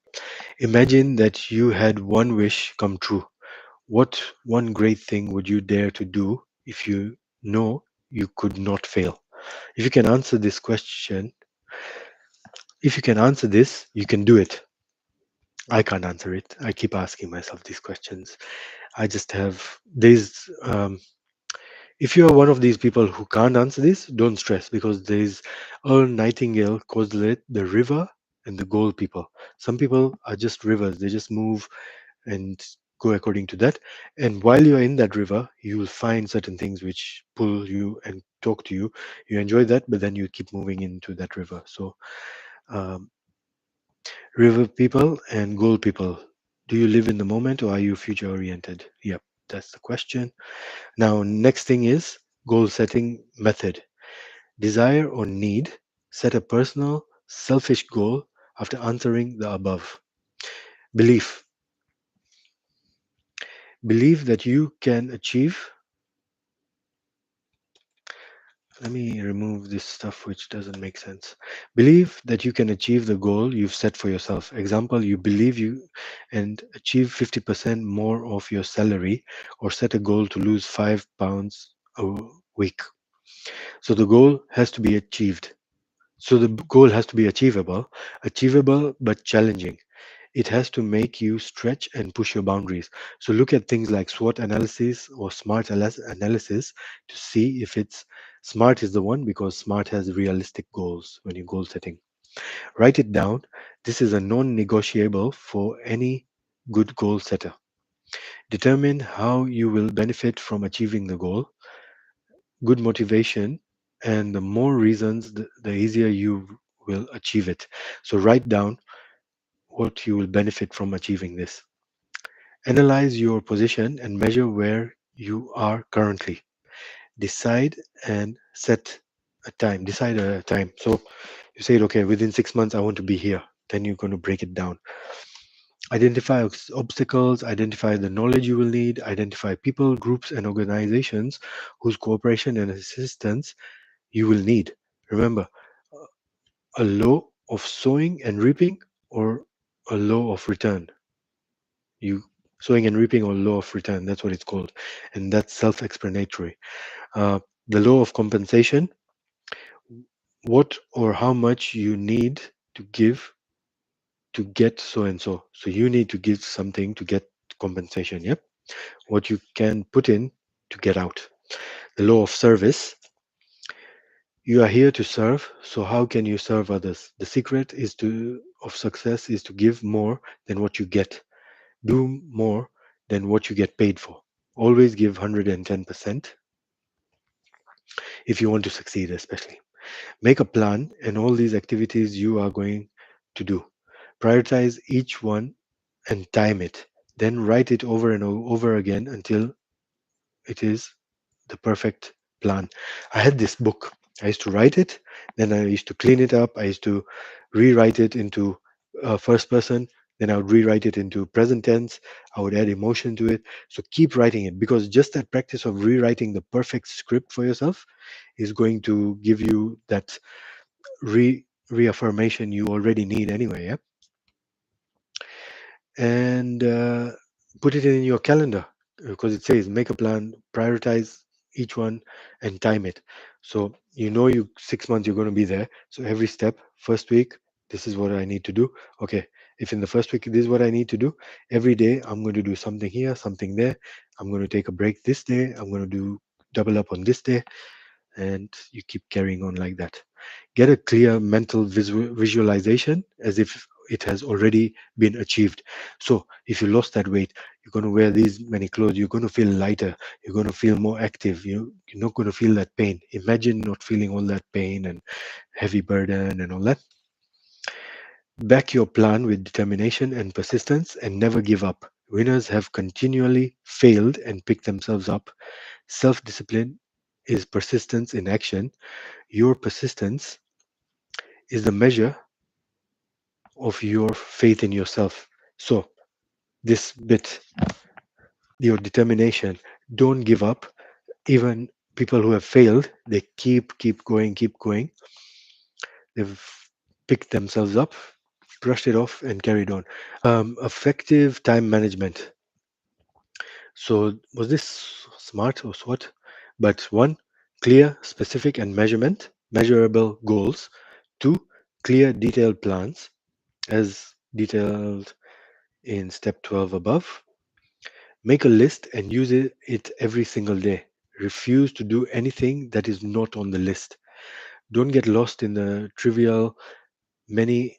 Imagine that you had one wish come true. What one great thing would you dare to do if you know you could not fail? If you can answer this question, if you can answer this, you can do it. I can't answer it. I keep asking myself these questions. I just have there's if you are one of these people who can't answer this, don't stress because there's Earl Nightingale calls it the river and the goal people. Some people are just rivers. They just move and go according to that. And while you're in that river, you will find certain things which pull you and talk to you. You enjoy that, but then you keep moving into that river. So, um, river people and goal people. Do you live in the moment or are you future oriented? Yep, that's the question. Now, next thing is goal setting method. Desire or need, set a personal, selfish goal after answering the above. Belief. Believe that you can achieve. Let me remove this stuff which doesn't make sense. Believe that you can achieve the goal you've set for yourself. Example, you believe you and achieve 50% more of your salary or set a goal to lose 5 pounds a week. So the goal has to be achieved. So the goal has to be achievable but challenging. It has to make you stretch and push your boundaries. So look at things like SWOT analysis or SMART analysis to see if it's SMART is the one because SMART has realistic goals when you're goal setting. Write it down. This is a non-negotiable for any good goal setter. Determine how you will benefit from achieving the goal. Good motivation and the more reasons, the easier you will achieve it. So write down what you will benefit from achieving this. Analyze your position and measure where you are currently. Decide and set a time. Decide a time. So you say, okay, within 6 months, I want to be here. Then you're going to break it down. Identify obstacles, identify the knowledge you will need, identify people, groups, and organizations whose cooperation and assistance you will need. Remember, a law of sowing and reaping or a law of return. You sowing and reaping or law of return, that's what it's called. And that's self-explanatory. The law of compensation, what or how much you need to give to get so and so. So you need to give something to get compensation. Yep. What you can put in to get out. The law of service, you are here to serve, so how can you serve others? The secret is to of success is to give more than what you get. Do more than what you get paid for. Always give 110% if you want to succeed, especially. Make a plan and all these activities you are going to do. Prioritize each one and time it. Then write it over and over again until it is the perfect plan. I had this book. I used to write it, then I used to clean it up. I used to rewrite it into first person, then I would rewrite it into present tense. I would add emotion to it. So keep writing it because just that practice of rewriting the perfect script for yourself is going to give you that reaffirmation you already need anyway. Yeah, and put it in your calendar because it says make a plan, prioritize each one, and time it. So you know you 6 months you're going to be there. So every step, first week, this is what I need to do. Okay, if in the first week this is what I need to do, every day I'm going to do something here, something there. I'm going to take a break this day. I'm going to do double up on this day, and you keep carrying on like that. Get a clear mental visualization as if it has already been achieved. So if you lost that weight, you're going to wear these many clothes, you're going to feel lighter, you're going to feel more active, you're not going to feel that pain. Imagine not feeling all that pain and heavy burden and all that. Back your plan with determination and persistence and never give up. Winners have continually failed and picked themselves up. Self discipline is persistence in action. Your persistence is the measure of your faith in yourself. So, this bit, your determination. Don't give up. Even people who have failed, they keep going. They've picked themselves up, brushed it off, and carried on. Effective time management. So, was this smart or what? But one, clear, specific, and measurable goals. Two, clear, detailed plans, as detailed in step 12 above. Make a list and use it every single day. Refuse to do anything that is not on the list. Don't get lost in the trivial many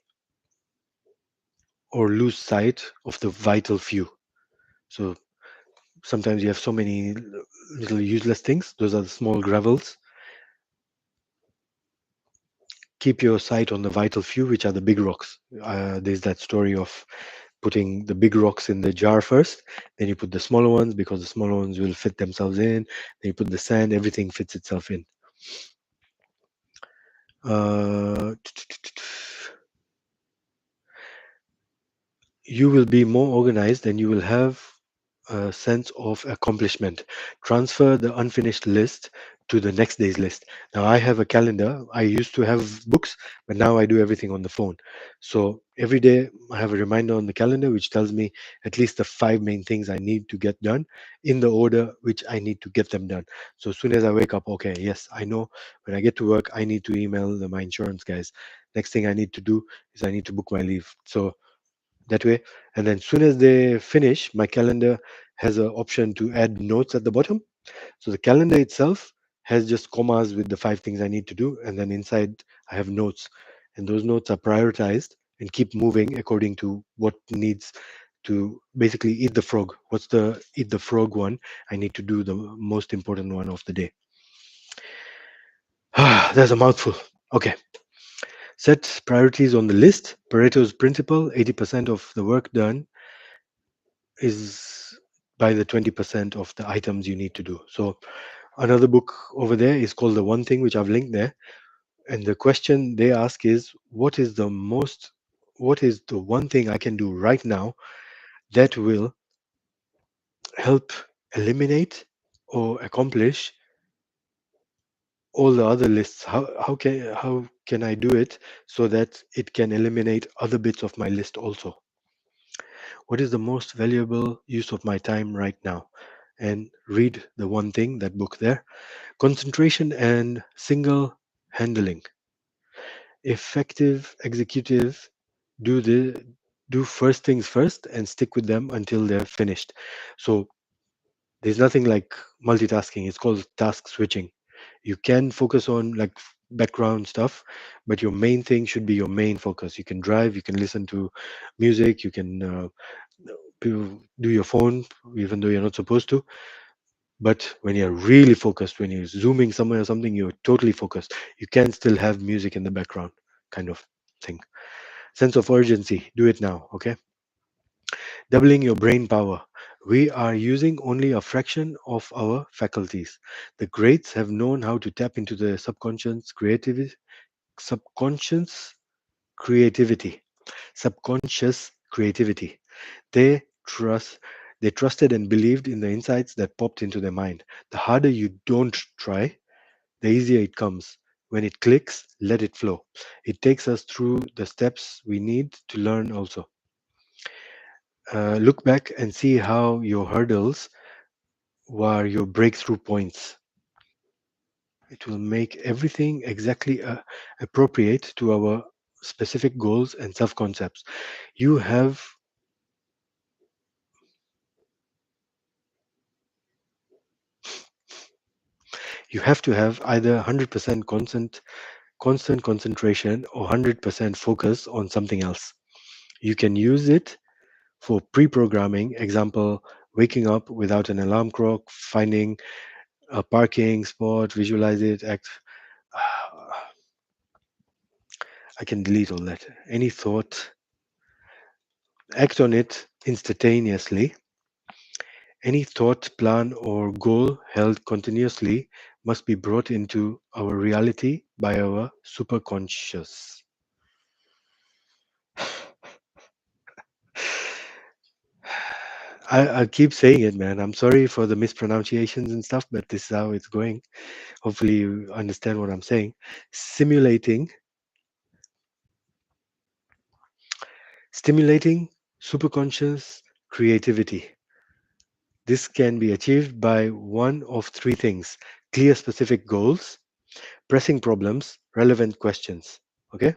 or lose sight of the vital few. So sometimes you have so many little useless things. Those are the small gravels. Keep your sight on the vital few, which are the big rocks. There's that story of putting the big rocks in the jar first, then you put the smaller ones because the smaller ones will fit themselves in. Then you put the sand, everything fits itself in. Uh, you will be more organized and you will have a sense of accomplishment. Transfer the unfinished list to the next day's list. Now, I have a calendar. I used to have books, but now I do everything on the phone. So every day I have a reminder on the calendar which tells me at least the five main things I need to get done in the order which I need to get them done. So as soon as I wake up, okay, yes, I know when I get to work, I need to email my insurance guys. Next thing I need to do is I need to book my leave. So that way, and then soon as they finish, my calendar has an option to add notes at the bottom. So the calendar itself has just commas with the five things I need to do, and then inside I have notes, and those notes are prioritized and keep moving according to what needs to basically eat the frog. What's the eat the frog one? I need to do the most important one of the day. There's a mouthful. Okay. Set priorities on the list. Pareto's principle: 80% of the work done is by the 20% of the items you need to do. So another book over there is called The One Thing, which I've linked there. And the question they ask is, what is the one thing I can do right now that will help eliminate or accomplish all the other lists? How can I do it so that it can eliminate other bits of my list also? What is the most valuable use of my time right now? And read The One Thing, that book there. Concentration and single handling. Effective executive do the do first things first and stick with them until they're finished. So there's nothing like multitasking. It's called task switching. You can focus on like background stuff, but your main thing should be your main focus. You can drive, you can listen to music, you can do your phone even though you're not supposed to. But when you're really focused, when you're zooming somewhere or something, you're totally focused. You can still have music in the background, kind of thing. Sense of urgency, do it now, okay? Doubling your brain power. We are using only a fraction of our faculties. The greats have known how to tap into the subconscious creativity, subconscious creativity. They trust they trusted and believed in the insights that popped into their mind. The harder you don't try, the easier it comes. When it clicks, let it flow. It takes us through the steps we need to learn also. Look back and see how your hurdles were your breakthrough points. It will make everything exactly appropriate to our specific goals and self concepts. You have you have to have either 100% constant concentration or 100% focus on something else. You can use it for pre-programming, example, waking up without an alarm clock, finding a parking spot, visualize it, act. I can delete all that. Any thought, act on it instantaneously. Any thought, plan, or goal held continuously must be brought into our reality by our superconscious. I keep saying it, man. I'm sorry for the mispronunciations and stuff, but this is how it's going. Hopefully, you understand what I'm saying. Simulating, stimulating superconscious creativity. This can be achieved by one of three things: clear, specific goals, pressing problems, relevant questions. Okay,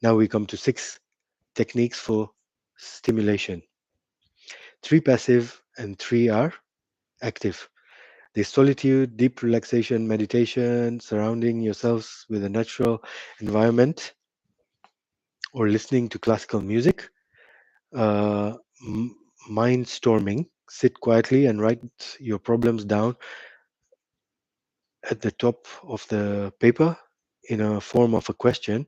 now we come to 6 techniques for stimulation. 3 passive and 3 are active. The solitude, deep relaxation, meditation, surrounding yourselves with a natural environment, or listening to classical music. Uh, m- Mind storming, sit quietly and write your problems down at the top of the paper in a form of a question.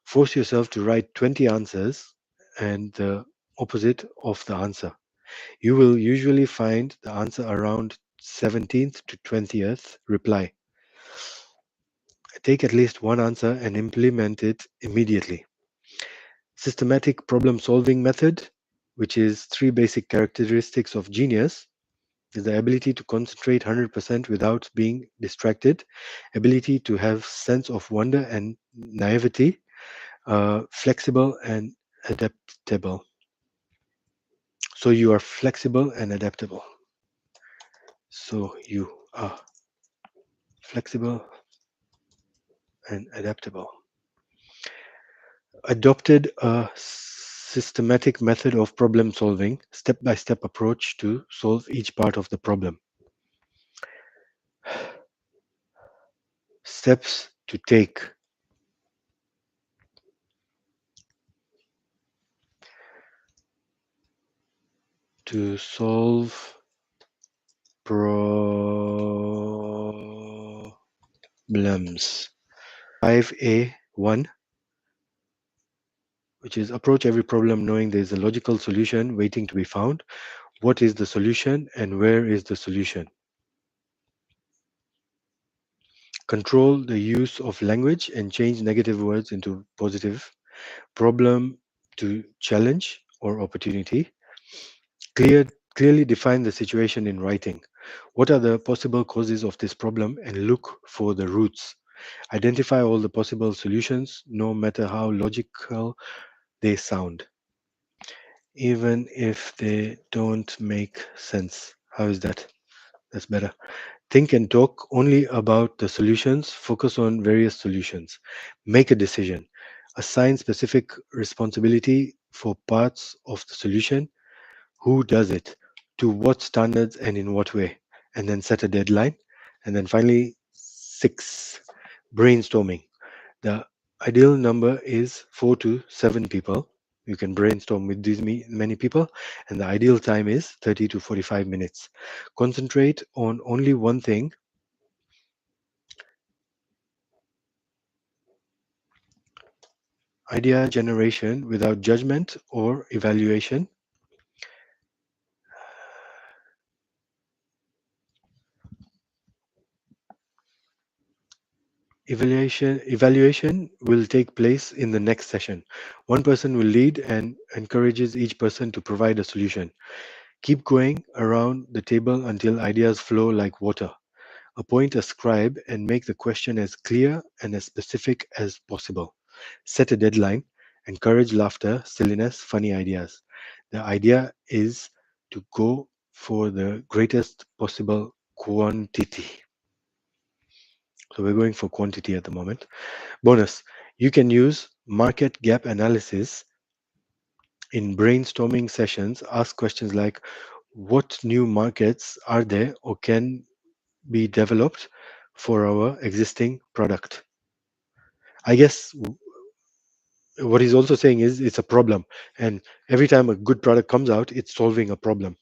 Force yourself to write 20 answers and the opposite of the answer. You will usually find the answer around 17th to 20th reply. Take at least one answer and implement it immediately. Systematic problem solving method, which is 3 basic characteristics of genius, is the ability to concentrate 100% without being distracted, ability to have sense of wonder and naivety, flexible and adaptable. So you are flexible and adaptable. So you are flexible and adaptable. Adopted a systematic method of problem solving, step by step approach to solve each part of the problem. Steps to take: to solve problems. 5A1, which is approach every problem knowing there is a logical solution waiting to be found. What is the solution and where is the solution? Control the use of language and change negative words into positive. Problem to challenge or opportunity. Clearly define the situation in writing. What are the possible causes of this problem and look for the roots. Identify all the possible solutions, no matter how logical they sound, even if they don't make sense. How is that? That's better. Think and talk only about the solutions, focus on various solutions. Make a decision. Assign specific responsibility for parts of the solution. Who does it? To what standards and in what way? And then set a deadline. And then finally, 6, brainstorming. The ideal number is 4 to 7 people. You can brainstorm with these many people, and the ideal time is 30 to 45 minutes. Concentrate on only one thing. Idea generation without judgment or evaluation. Evaluation will take place in the next session. One person will lead and encourages each person to provide a solution. Keep going around the table until ideas flow like water. Appoint a scribe and make the question as clear and as specific as possible. Set a deadline. Encourage laughter, silliness, funny ideas. The idea is to go for the greatest possible quantity. So we're going for quantity at the moment. Bonus: you can use market gap analysis in brainstorming sessions. Ask questions like, what new markets are there or can be developed for our existing product? I guess what he's also saying is it's a problem. And every time a good product comes out, it's solving a problem.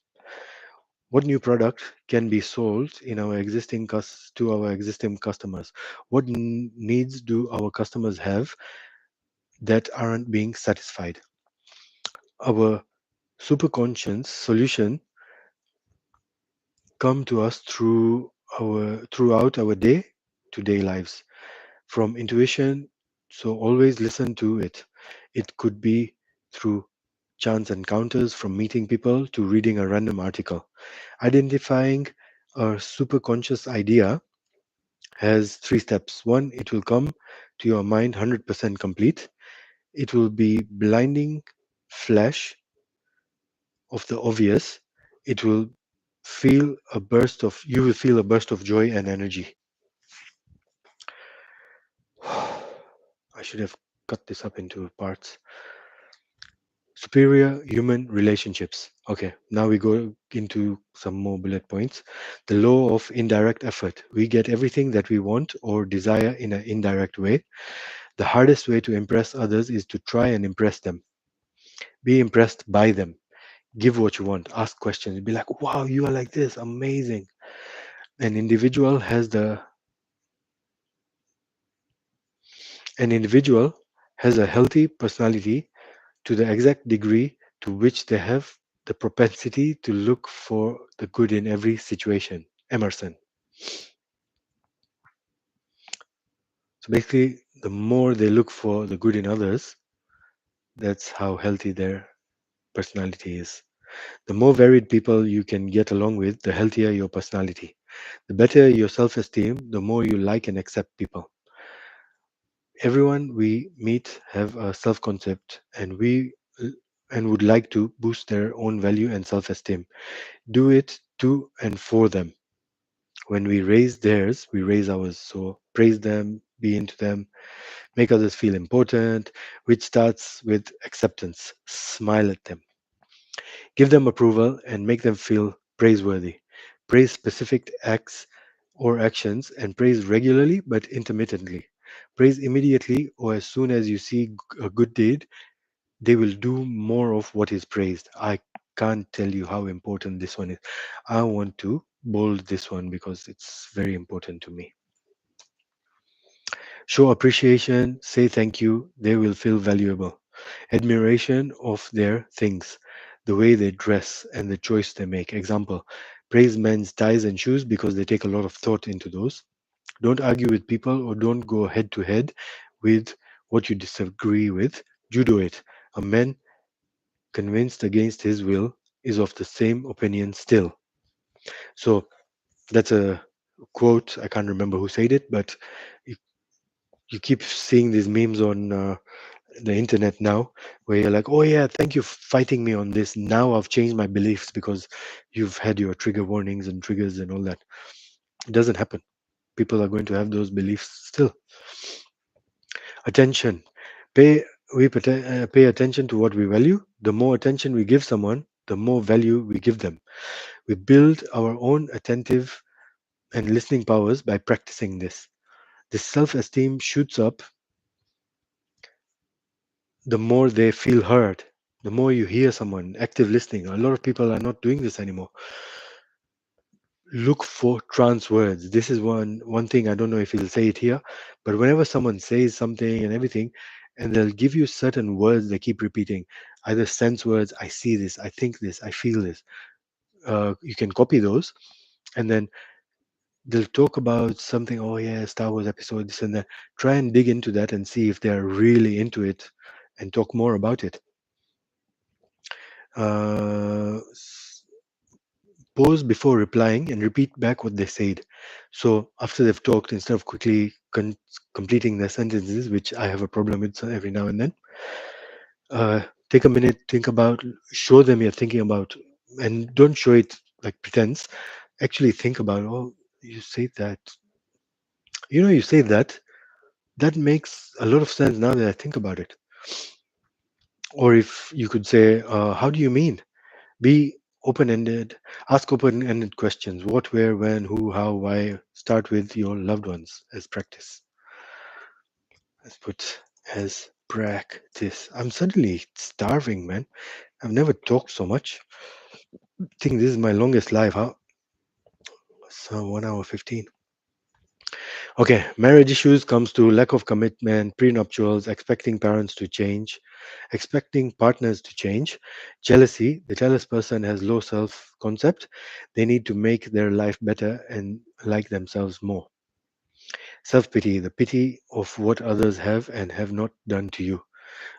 What new product can be sold in our to our existing customers? What needs do our customers have that aren't being satisfied? Our superconscious solution come to us throughout our day to day lives from intuition. So always listen to it. It could be through chance encounters from meeting people to reading a random article. Identifying a superconscious idea has three steps. One, it will come to your mind 100% complete. It will be blinding flash of the obvious. It will you will feel a burst of joy and energy. I should have cut this up into parts. Superior human relationships. Okay, now we go into some more bullet points. The law of indirect effort. We get everything that we want or desire in an indirect way. The hardest way to impress others is to try and impress them. Be impressed by them. Give what you want. Ask questions. Be like, wow, you are like this. Amazing. An individual has the an individual has a healthy personality to the exact degree to which they have the propensity to look for the good in every situation. Emerson. So basically, the more they look for the good in others, that's how healthy their personality is. The more varied people you can get along with, the healthier your personality. The better your self esteem, the more you like and accept people. Everyone we meet have a self concept and would like to boost their own value and self esteem. Do it to and for them. When we raise theirs, we raise ours. So praise them, be into them, make others feel important, which starts with acceptance. Smile at them. Give them approval and make them feel praiseworthy. Praise specific acts or actions and praise regularly but intermittently. Praise immediately or as soon as you see a good deed, they will do more of what is praised. I can't tell you how important this one is. I want to bold this one because it's very important to me. Show appreciation, say thank you, they will feel valuable. Admiration of their things, the way they dress and the choice they make. Example, praise men's ties and shoes because they take a lot of thought into those. Don't argue with people or don't go head to head with what you disagree with. Judo it. A man convinced against his will is of the same opinion still. So that's a quote. I can't remember who said it, but you, you keep seeing these memes on the internet now where you're like, oh yeah, thank you for fighting me on this. Now I've changed my beliefs because you've had your trigger warnings and triggers and all that. It doesn't happen. People are going to have those beliefs still. Attention. Pay pay attention to what we value. The more attention we give someone, the more value we give them. We build our own attentive and listening powers by practicing this. The self-esteem shoots up the more they feel heard. The more you hear someone, active listening. A lot of people are not doing this anymore. Look for trance words. This is one thing. I don't know if he'll say it here, but whenever someone says something and everything, and they'll give you certain words they keep repeating, either sense words, I see this, I think this, I feel this. You can copy those, and then they'll talk about something. Oh yeah, Star Wars episode, this and that. Try and dig into that and see if they're really into it, and talk more about it. Uh, Pause before replying and repeat back what they said. So after they've talked, instead of quickly completing their sentences, which I have a problem with every now and then, take a minute, think about, show them you're thinking about, and don't show it like pretense. Actually think about, oh, you say that, you say that. That makes a lot of sense now that I think about it. Or if you could say, how do you mean? Be open ended, ask open ended questions. What, where, when, who, how, why. Start with your loved ones as practice. Let's put as practice. I'm suddenly starving, man. I've never talked so much. I think this is my longest live. How? So 1 hour 15. Okay, marriage issues comes to lack of commitment, prenuptials, expecting parents to change, expecting partners to change, jealousy. The jealous person has low self-concept. They need to make their life better and like themselves more. Self-pity, the pity of what others have and have not done to you.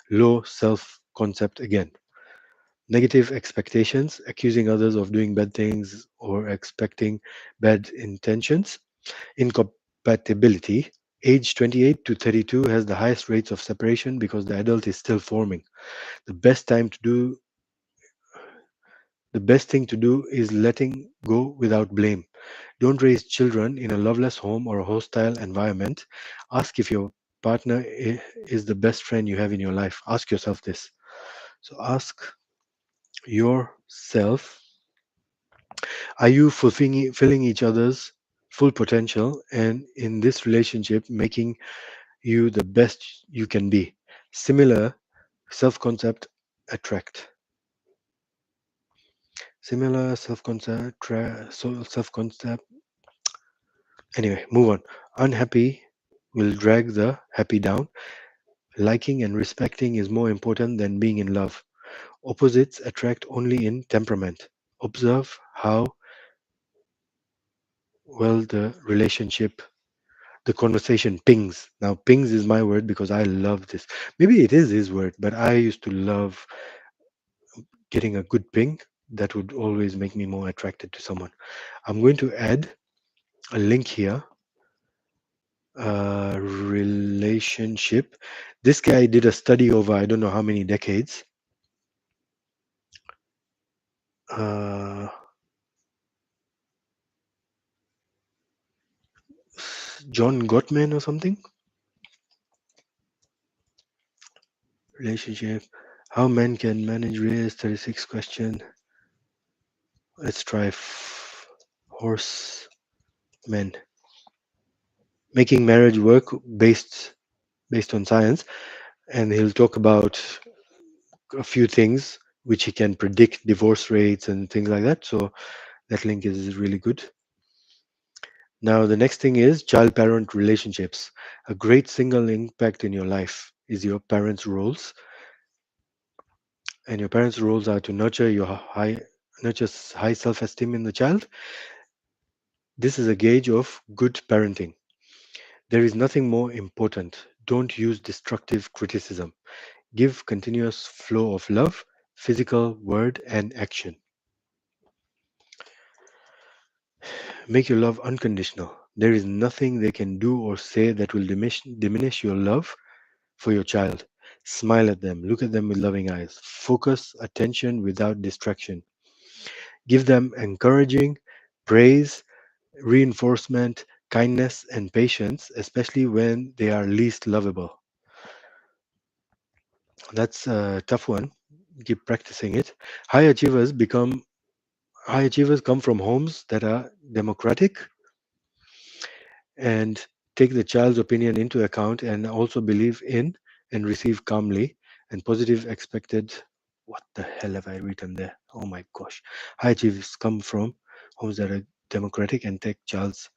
Low self-concept again. Negative expectations, accusing others of doing bad things or expecting bad intentions. Incompatibility. Age 28 to 32 has the highest rates of separation because the adult is still forming. The best time to do the best thing to do is letting go without blame. Don't raise children in a loveless home or a hostile environment. Ask if your partner is the best friend you have in your life. Ask yourself this. So ask yourself, are you fulfilling each other's full potential and in this relationship making you the best you can be? Similar self-concept attract. Similar self-concept, self-concept. Anyway, move on. Unhappy will drag the happy down. Liking and respecting is more important than being in love. Opposites attract only in temperament. Observe how well the conversation pings. Now, pings is my word because I love this. Maybe it is his word, but I used to love getting a good ping. That would always make me more attracted to someone. I'm going to add a link here. Relationship. This guy did a study over I don't know how many decades. Uh, John Gottman or something. Relationship. How men can manage race. 36 question. Let's try horse men. Making marriage work based on science, and he'll talk about a few things which he can predict divorce rates and things like that. So that link is really good. Now the next thing is child parent relationships. A great single impact in your life is your parents' roles, and your parents' roles are to nurture high self-esteem in the child. This is a gauge of good parenting. There is nothing more important. Don't use destructive criticism. Give continuous flow of love, physical, word, and action. Make your love unconditional. There is nothing they can do or say that will diminish your love for your child. Smile at them, look at them with loving eyes. Focus attention without distraction. Give them encouraging praise, reinforcement, kindness, and patience, especially when they are least lovable. That's a tough one. Keep practicing it. High achievers become High achievers come from homes that are democratic and take the child's opinion into account and also believe in and receive calmly and positive expected. What the hell have I written there? Oh my gosh. High achievers come from homes that are democratic and take child's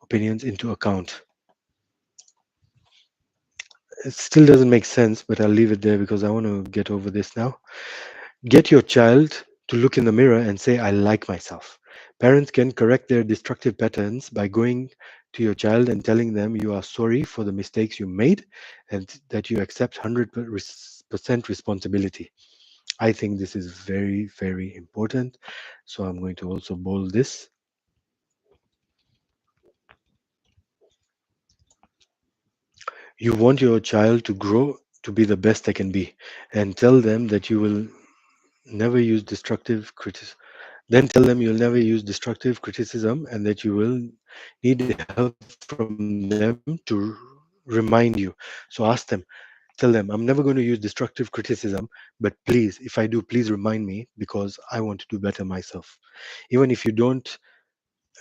opinions into account. It still doesn't make sense, but I'll leave it there because I want to get over this now. Get your child to look in the mirror and say, I like myself. Parents can correct their destructive patterns by going to your child and telling them you are sorry for the mistakes you made and that you accept 100% responsibility. I think this is very, very important. So I'm going to also bold this. You want your child to grow to be the best they can be and tell them that you will never use destructive criticism. Then tell them you'll never use destructive criticism and that you will need help from them to remind you. So ask them, tell them, I'm never going to use destructive criticism, but please, if I do, please remind me because I want to do better myself. Even if you don't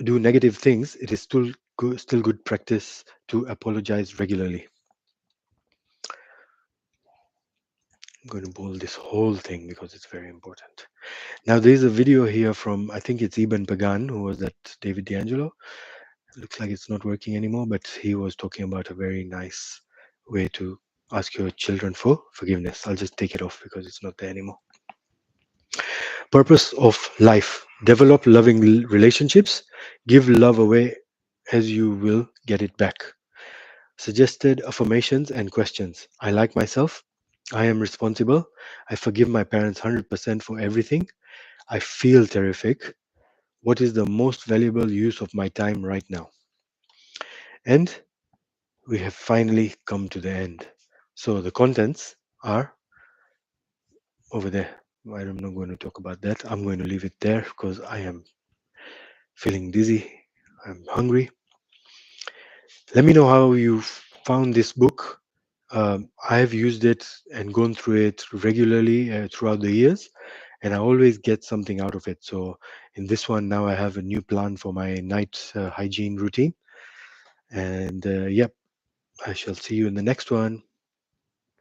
do negative things, it is still good practice to apologize regularly. I'm going to bold this whole thing because it's very important. Now, there's a video here from, I think it's Ibn Pagan, who was at David D'Angelo. Looks like it's not working anymore, but he was talking about a very nice way to ask your children for forgiveness. I'll just take it off because it's not there anymore. Purpose of life: develop loving relationships, give love away as you will get it back. Suggested affirmations and questions: I like myself. I am responsible. I forgive my parents 100% for everything. I feel terrific. What is the most valuable use of my time right now? And we have finally come to the end. So the contents are over there. I'm not going to talk about that. I'm going to leave it there because I am feeling dizzy. I'm hungry. Let me know how you found this book. I've used it and gone through it regularly throughout the years, and I always get something out of it. So, in this one, now I have a new plan for my night hygiene routine. And yep, I shall see you in the next one.